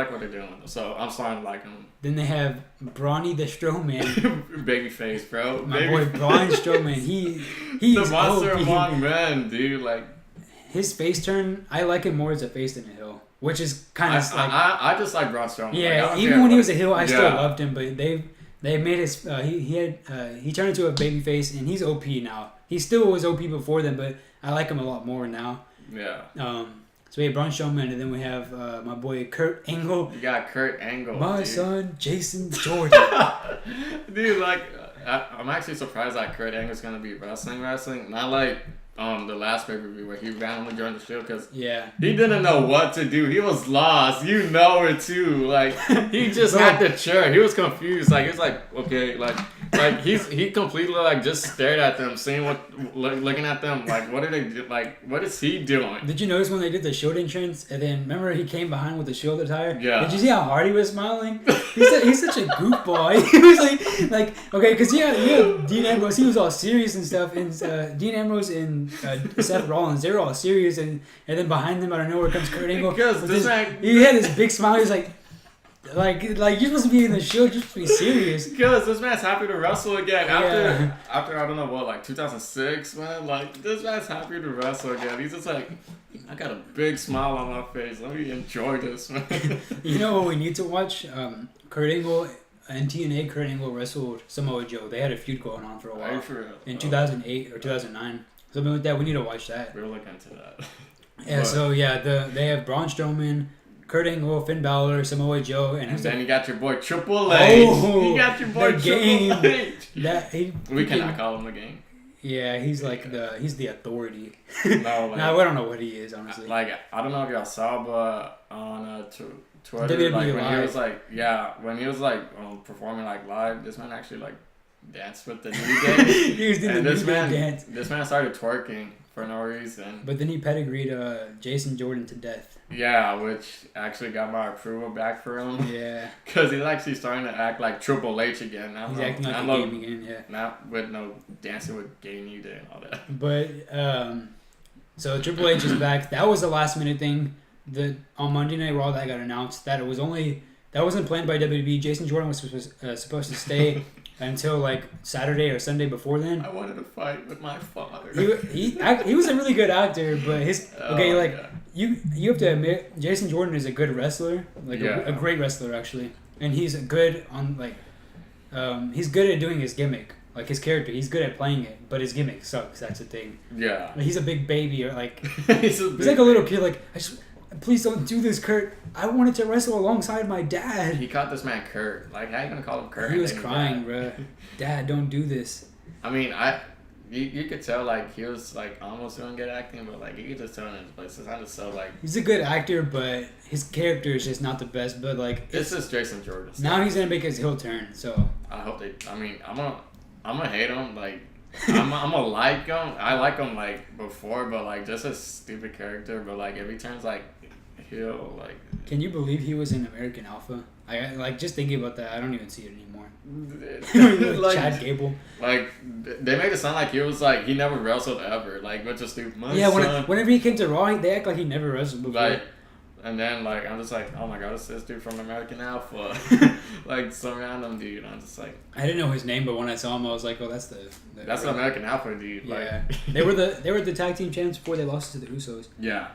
what they're doing. So I'm starting to like him. Then they have Brawny the Strowman. Babyface, bro. My boy Braun Strowman. He's the monster among men, dude. Like his face turn, I like him more as a face than a heel, which is kind of like I just like Braun Strowman. Yeah, like, even when he was a heel, I still loved him, but they made his he turned into a babyface and he's OP now. He still was OP before then, but I like him a lot more now. Yeah. So we have Braun Strowman, and then we have my boy Kurt Angle. You got Kurt Angle. My son, Jason Jordan. Dude, like, I'm actually surprised that Kurt Angle's gonna be wrestling. Not like the last pay-per-view where he randomly joined the show, because he didn't know what to do. He was lost. You know it too. Like, he just had the chair. He was confused. Like, he was like, okay, like he completely like just stared at them, seeing looking at them, like, what are they do? Like, what is he doing? Did you notice when they did the Shield entrance, and then remember he came behind with the Shield attire? Yeah. Did you see how hard he was smiling? He's such a goofball. He was like okay, because you had Dean Ambrose, he was all serious and stuff, and Dean Ambrose and Seth Rollins, they were all serious, and then behind them out of nowhere comes Kurt Angle. Because he had this big smile. He's like you're supposed to be in the show, you're supposed to be serious. Because this man's happy to wrestle again after I don't know what, like 2006, man. Like, this man's happy to wrestle again. He's just like, I got a big smile on my face. Let me enjoy this, man. You know what we need to watch? Kurt Angle and TNA. Kurt Angle wrestled Samoa Joe. They had a feud going on for a while. In 2008 or 2009, something like that. We need to watch that. We'll look into that. Yeah. So they have Braun Strowman, Kurt Angle, Finn Balor, Samoa Joe, and then you got your boy Triple H. Oh, you got your boy Triple H. We cannot call him the game. Yeah, he's like he's the authority. No, like, I don't know what he is, honestly. Like, I don't know if y'all saw, but on Twitter, WWE like Live. when he was performing like live, this man actually like danced with the New Day. He was doing the New Day dance. This man started twerking for no reason. But then he pedigreed Jason Jordan to death. Yeah, which actually got my approval back for him. Yeah. Because he's actually starting to act like Triple H again. He's acting like a game again, yeah. Not with no dancing with Gay New Day and all that. But, so Triple H is back. That was the last minute thing. On Monday Night Raw that got announced. That wasn't planned by WWE. Jason Jordan was supposed to stay until like Saturday or Sunday before then. I wanted to fight with my father. He was a really good actor, but you have to admit Jason Jordan is a good wrestler, like a great wrestler actually, and he's good on he's good at doing his gimmick, like his character. He's good at playing it, but his gimmick sucks. That's the thing. Yeah. Like, he's a big baby, or like he's like a little kid. Like, please don't do this, Kurt. I wanted to wrestle alongside my dad. He caught this man Kurt. Like, how you gonna call him Kurt? He was crying, bro. Dad, don't do this. I mean, you could tell like he was like almost doing good acting, but like you could just tell in his place. It's just so like he's a good actor, but his character is just not the best. But like it's just Jason Jordan. Now he's gonna make his heel turn. So I hope they. I mean, I'm gonna hate him. Like I'm gonna like him. I like him like before, but like just a stupid character. But like if he turns like heel, like. Can you believe he was in American Alpha? I like just thinking about that. I don't even see it anymore. Like Chad Gable. Like they made it sound like he was like he never wrestled ever. Like which is stupid. Whenever he came to Raw, they act like he never wrestled before. Like, and then like I'm just like, oh my god, it's this dude from American Alpha. Like some random dude. I'm just like. I didn't know his name, but when I saw him, I was like, oh, that's the American Alpha dude. Yeah. Like they were the tag team champs before they lost to the Usos. Yeah.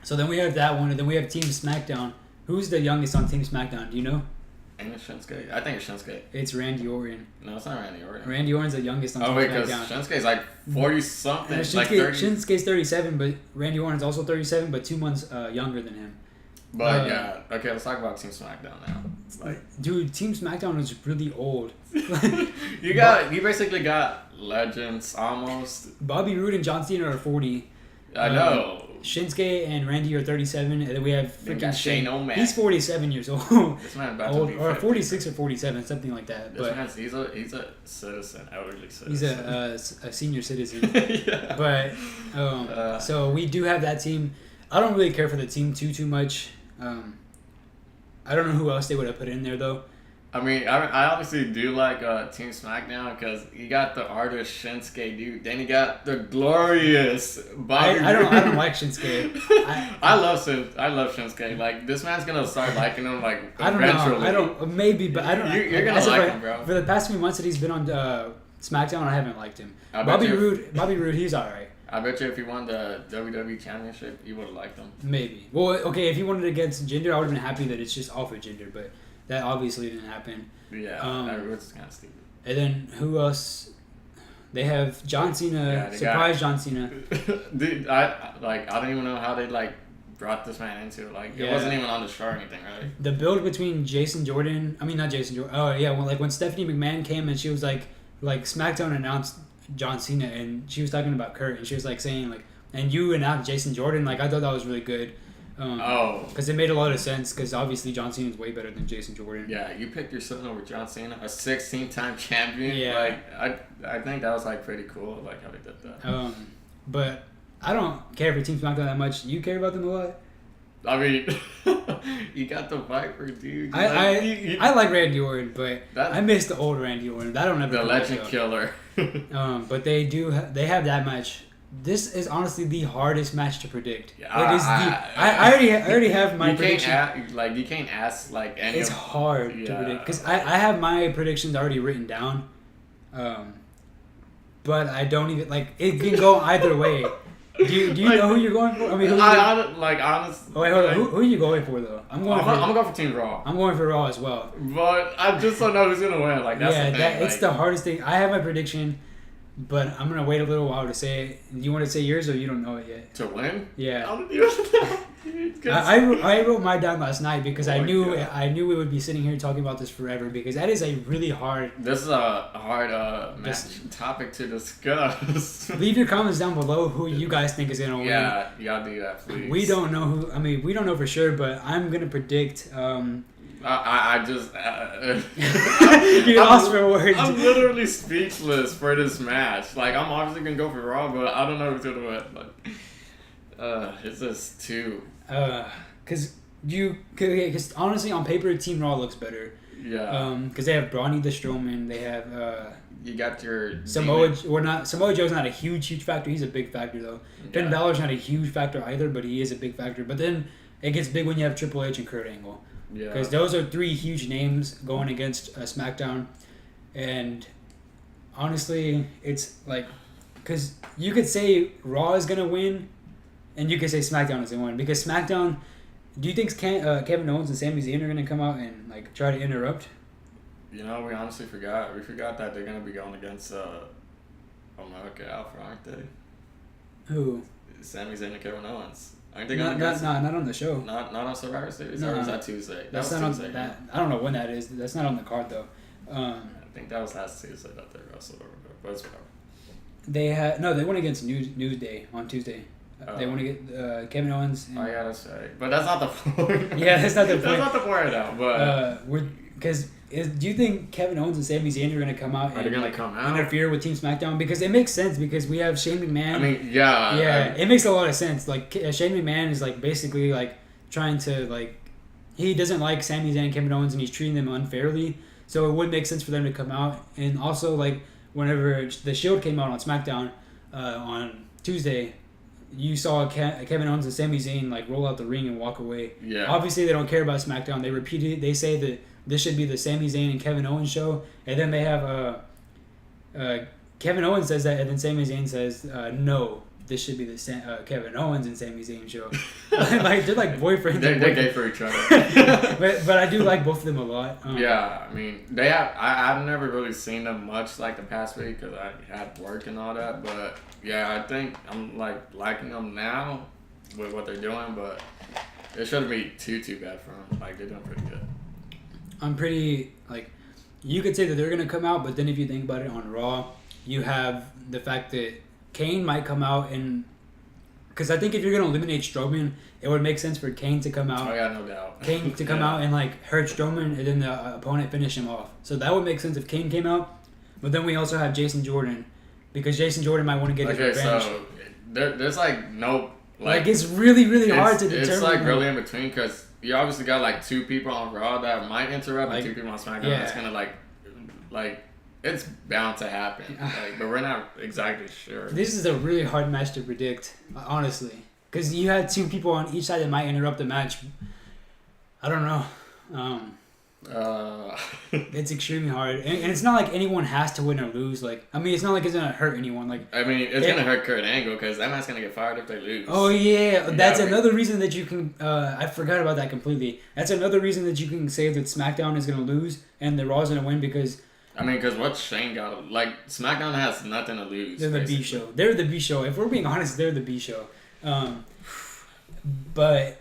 So then we have that one, and then we have Team Smackdown. Who's the youngest on Team Smackdown? Do you know? Ain't it Shinsuke? I think it's Shinsuke. It's Randy Orton. No, it's not Randy Orton. Randy Orton's the youngest on Team Smackdown. Oh, wait, because Shinsuke's like 40-something. Shinsuke's 37, but Randy Orton's also 37, but 2 months younger than him. But, yeah. Okay, let's talk about Team SmackDown now. Like, dude, Team SmackDown is really old. You basically got legends, almost. Bobby Roode and John Cena are 40. I know. Shinsuke and Randy are 37, and then we have freaking Shane O'Mac. He's 47 years old. This man about to be 50. Or 46 or 47, something like that. He's a citizen, elderly citizen. He's a senior citizen. Yeah. But so we do have that team. I don't really care for the team too much. I don't know who else they would have put in there though. I mean, I obviously do like Team SmackDown because you got the artist Shinsuke, dude. Then you got the glorious Bobby. I don't like Shinsuke. I love Shinsuke. Like this man's gonna start liking him like eventually. I don't maybe, but I don't. You're gonna like him, bro. For the past few months that he's been on SmackDown, I haven't liked him. Bobby Roode, he's alright. I bet you if he won the WWE Championship, you would have liked him. Maybe. Well, okay, if he won it against Jinder, I would have been happy that it's just off of Jinder, but that obviously didn't happen. Yeah, that was kind of stupid. And then who else? They have John Cena, surprise John Cena. Dude, I don't even know how they like brought this man into it. Like it wasn't even on the show or anything, right? The build between not Jason Jordan. Oh yeah, when Stephanie McMahon came and she was like SmackDown announced John Cena and she was talking about Kurt and she was like saying like, and you announced Jason Jordan. Like I thought that was really good. Because it made a lot of sense. Because obviously John Cena is way better than Jason Jordan. Yeah, you picked your son over John Cena, a 16-time champion. Yeah. Like I think that was like pretty cool. Like how they did that. But I don't care for Team SmackDown that much. You care about them a lot. I mean, you got the Viper, dude. I like Randy Orton, but I miss the old Randy Orton. I don't ever. The Legend Killer. But they have that match. This is honestly the hardest match to predict. Yeah, it is I already have my prediction. You can't ask like any. It's hard to predict because I have my predictions already written down. But I don't even like it can go either way. Do you know who you're going for? I mean, honestly. Oh wait, hold on. Who are you going for though? I'm gonna go for Team Raw. I'm going for Raw as well. But I just don't know who's gonna win. Like that's the thing. It's the hardest thing. I have my prediction, but I'm gonna wait a little while to say it. Do you want to say yours or you don't know it yet? To win? Yeah. I don't even know. I wrote mine down last night because I knew we would be sitting here talking about this forever because that is a really hard. This is a hard topic to discuss. Leave your comments down below who you guys think is gonna win. Yeah, you gotta do that, please. We don't know who. I mean, we don't know for sure, but I'm gonna predict. I just you lost for words. I'm literally speechless for this match. Like I'm obviously gonna go for Raw, but I don't know who's gonna win. Like, it's just too. Because honestly, on paper, Team Raw looks better. Yeah. Because they have Brawny the Strowman. They have. You got your Samoa Joe's not a huge factor. He's a big factor though. Yeah. Finn Balor's not a huge factor either, but he is a big factor. But then it gets big when you have Triple H and Kurt Angle. Yeah. Because those are three huge names going against SmackDown, and honestly, it's like, because you could say Raw is gonna win, and you could say SmackDown is gonna win. Because SmackDown, do you think Kevin Owens and Sami Zayn are gonna come out and like try to interrupt? You know, we honestly forgot. We forgot that they're gonna be going against America Alpha, aren't they? Who? Sami Zayn and Kevin Owens. Aren't they not on the show. Not on Survivor Series? No, or was that Tuesday? That's not Tuesday, on that. I don't know when that is. That's not on the card though. I think that was last Tuesday that they wrestled over, but it's whatever. They went against Newsday on Tuesday. They want to get Kevin Owens. And, yeah, that's right. But that's not the point. Yeah, that's not the point. That's not the point now. But do you think Kevin Owens and Sami Zayn are going to come out and interfere with Team SmackDown? Because it makes sense because we have Shane McMahon. I mean, yeah. Yeah, it makes a lot of sense. Like Shane McMahon is like basically like trying to like he doesn't like Sami Zayn and Kevin Owens and he's treating them unfairly. So it would make sense for them to come out. And also like whenever the Shield came out on SmackDown on Tuesday. You saw Kevin Owens and Sami Zayn like roll out the ring and walk away. Yeah. Obviously, they don't care about SmackDown. They repeated it. They say that this should be the Sami Zayn and Kevin Owens show, and then they have Kevin Owens says that, and then Sami Zayn says no. This should be the Kevin Owens and Sami Zayn show. Like they're like boyfriends. They're gay for each other. but I do like both of them a lot. Yeah, I mean they have. I've never really seen them much like the past week because I had work and all that. But yeah, I think I'm like liking them now with what they're doing. But it shouldn't be too bad for them. Like they're doing pretty good. I'm pretty like you could say that they're gonna come out, but then if you think about it on Raw, you have the fact that Kane might come out and because I think if you're gonna eliminate Strowman, it would make sense for Kane to come out. Oh yeah, no doubt. Kane to come out and like hurt Strowman and then the opponent finish him off. So that would make sense if Kane came out. But then we also have Jason Jordan because Jason Jordan might want to get his revenge. So there's like no like it's really hard to determine. It's like really in between because you obviously got like two people on Raw that might interrupt and two people on SmackDown. Yeah. That's kind of like. It's bound to happen, but we're not exactly sure. This is a really hard match to predict, honestly, because you had two people on each side that might interrupt the match. I don't know. It's extremely hard, and it's not like anyone has to win or lose. Like, I mean, it's not like it's gonna hurt anyone. Like, I mean, it's gonna hurt Kurt Angle because that man's gonna get fired if they lose. Oh yeah, that's another reason that you can. I forgot about that completely. That's another reason that you can say that SmackDown is gonna lose and the Raw's gonna win because. I mean, because what's Shane got? Like, SmackDown has nothing to lose. They're the basically. B show. They're the B show. If we're being honest, they're the B show. But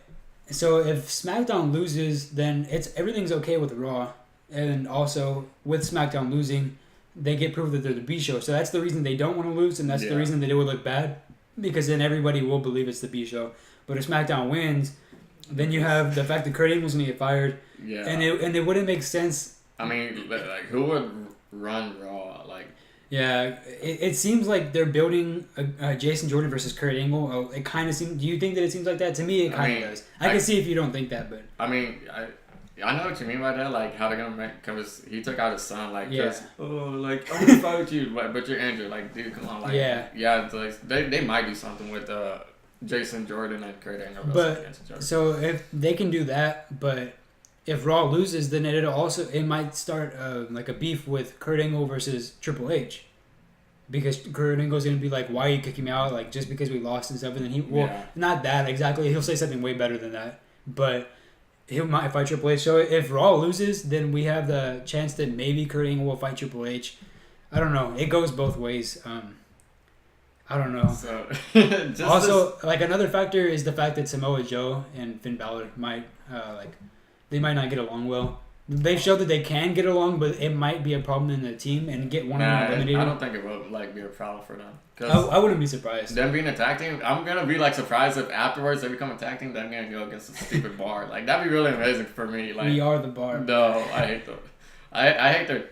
so if SmackDown loses, then everything's okay with Raw, and also with SmackDown losing, they get proof that they're the B show. So that's the reason they don't want to lose, and that's the reason that it would look bad, because then everybody will believe it's the B show. But if SmackDown wins, then you have the fact that Kurt Angle's gonna get fired. Yeah. And it wouldn't make sense. I mean, like, who would run Raw? Like. Yeah, it seems like they're building a Jason Jordan versus Kurt Angle. It kind of seems. Do you think that it seems like that? To me, it kind of does. I can see if you don't think that, but I mean, I know what you mean by that. Like, how they're gonna make? Cause he took out his son. Like, like I'm gonna fight you, but you're injured. Like, dude, come on. Like, yeah. Like, they might do something with Jason Jordan and Kurt Angle. But so if they can do that, but if Raw loses, then it might start like a beef with Kurt Angle versus Triple H, because Kurt Angle's gonna be like, "Why are you kicking me out? Like, just because we lost and stuff." And then not that exactly. He'll say something way better than that, but he might fight Triple H. So if Raw loses, then we have the chance that maybe Kurt Angle will fight Triple H. I don't know. It goes both ways. I don't know. So, also, like, another factor is the fact that Samoa Joe and Finn Balor might they might not get along well. They've showed that they can get along, but it might be a problem in the team and get one of them eliminated. I don't think it will be a problem for them. I wouldn't be surprised. Them being a tag team, I'm gonna be surprised if afterwards they become a tag team. Then I'm gonna go against a stupid bar. Like, that'd be really amazing for me. Like, we are the bar. No, I hate them. I hate their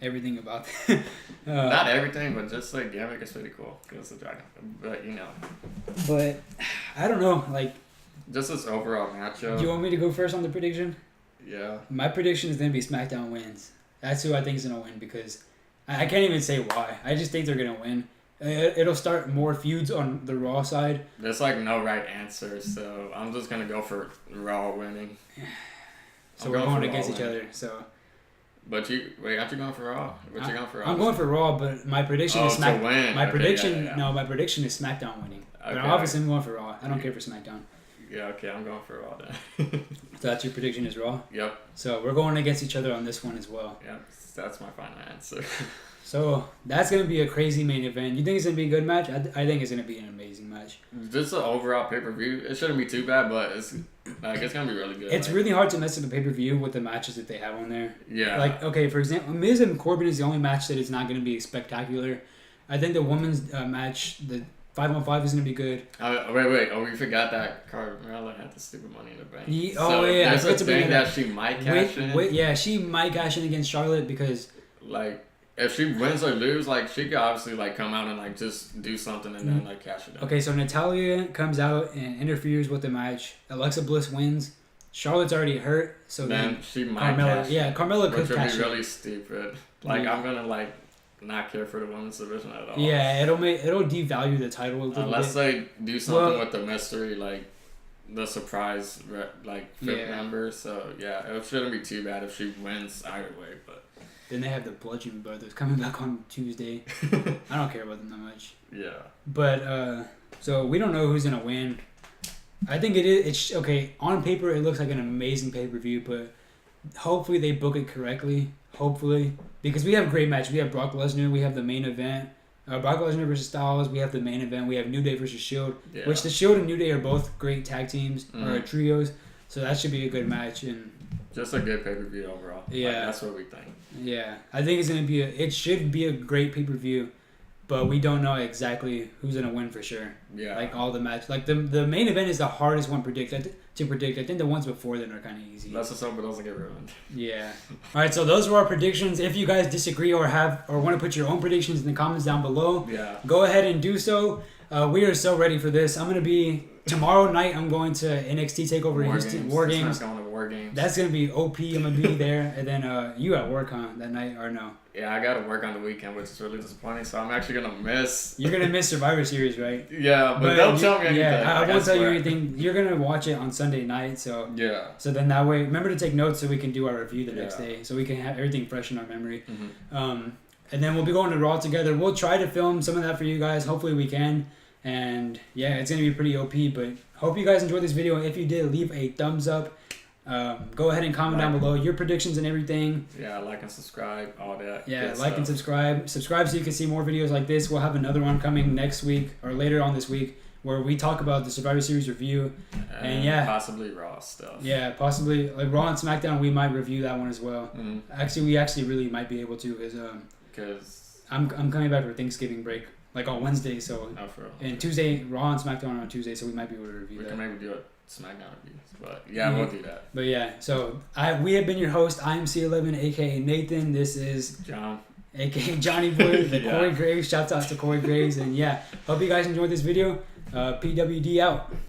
everything about that. Not everything, but just gimmick is pretty cool. It's a dragon, but But I don't know, just this overall matchup. Do you want me to go first on the prediction? Yeah. My prediction is gonna be SmackDown wins. That's who I think is gonna win, because I can't even say why. I just think they're gonna win. It'll start more feuds on the Raw side. There's no right answer, so I'm just gonna go for Raw winning. So we're going against each other. So. But aren't you going for Raw? What you going for Raw? I'm going for Raw, but my prediction is SmackDown. Win. My prediction, No, my prediction is SmackDown winning. Okay. But obviously I'm going for Raw. I don't care for SmackDown. Yeah, okay, I'm going for Raw then. So that's your prediction is Raw? Yep. So we're going against each other on this one as well. Yeah, that's my final answer. So that's going to be a crazy main event. You think it's going to be a good match? I think it's going to be an amazing match. Just the overall pay-per-view, it shouldn't be too bad, but it's going to be really good. It's really hard to mess up a pay-per-view with the matches that they have on there. Yeah. Okay, for example, Miz and Corbin is the only match that is not going to be spectacular. I think the women's match, the 5-on-5 is going to be good. Wait. Oh, we forgot that Carmella had the stupid Money in the Bank. Yeah. There's a thing that she might cash in. Yeah, she might cash in against Charlotte because... if she wins or lose, she could obviously come out and just do something and then cash it in. Okay, so Natalya comes out and interferes with the match. Alexa Bliss wins. Charlotte's already hurt, so then she might cash in. Yeah, Carmella could cash in. Which would be really stupid. I'm gonna not care for the women's division at all. Yeah, it'll devalue the title a little unless bit. they do something with the mystery, the surprise fit member. So yeah, it shouldn't be too bad if she wins either way. But then they have the Bludgeon Brothers coming back on Tuesday. I don't care about them that much. Yeah. But so we don't know who's gonna win. I think it's okay. On paper, it looks like an amazing pay-per-view, but hopefully they book it correctly. Hopefully, because we have great matches. We have Brock Lesnar. We have the main event. Brock Lesnar versus Styles. We have the main event. We have New Day versus Shield. Yeah. Which the Shield and New Day are both great tag teams or trios. So that should be a good match and just a good pay-per-view overall. Yeah, that's what we think. Yeah, I think it's gonna be it should be a great pay-per-view. But we don't know exactly who's gonna win for sure. Yeah. All the matches. The main event is the hardest one to predict. I think the ones before then are kind of easy. Let's just hope it doesn't get ruined. Yeah. All right. So those were our predictions. If you guys disagree or want to put your own predictions in the comments down below, go ahead and do so. We are so ready for this. I'm gonna be tomorrow night. I'm going to NXT Takeover War Games. Going to War Games. That's gonna be OP. I'm gonna be there, and then you at work, huh? That night or no? Yeah, I got to work on the weekend, which is really disappointing. So I'm actually gonna miss. You're gonna miss Survivor Series, right? Yeah, but don't tell me anything. Yeah, I won't tell you anything. You're gonna watch it on Sunday night, so yeah. So then that way, remember to take notes so we can do our review the next day, so we can have everything fresh in our memory. Mm-hmm. And then we'll be going to Raw together. We'll try to film some of that for you guys. Hopefully we can. And yeah, it's gonna be pretty OP. But hope you guys enjoyed this video. If you did, leave a thumbs up. Go ahead and comment down below your predictions and everything. Yeah, like and subscribe, all that. Yeah, like and subscribe. Subscribe so you can see more videos like this. We'll have another one coming next week or later on this week where we talk about the Survivor Series review. And yeah. Possibly Raw stuff. Yeah, possibly. Like Raw and SmackDown, we might review that one as well. Mm-hmm. Actually, we actually really might be able to because I'm coming back for Thanksgiving break. Like on Wednesday, so and Tuesday, Raw and SmackDown on Tuesday, so we might be able to review that. We can maybe do a SmackDown review, but yeah, we'll do that. But yeah, so we have been your host. I'm C11, aka Nathan. This is John, aka Johnny Boy, the Corey Graves. Shouts out to Corey Graves, and yeah, hope you guys enjoyed this video. PWD out.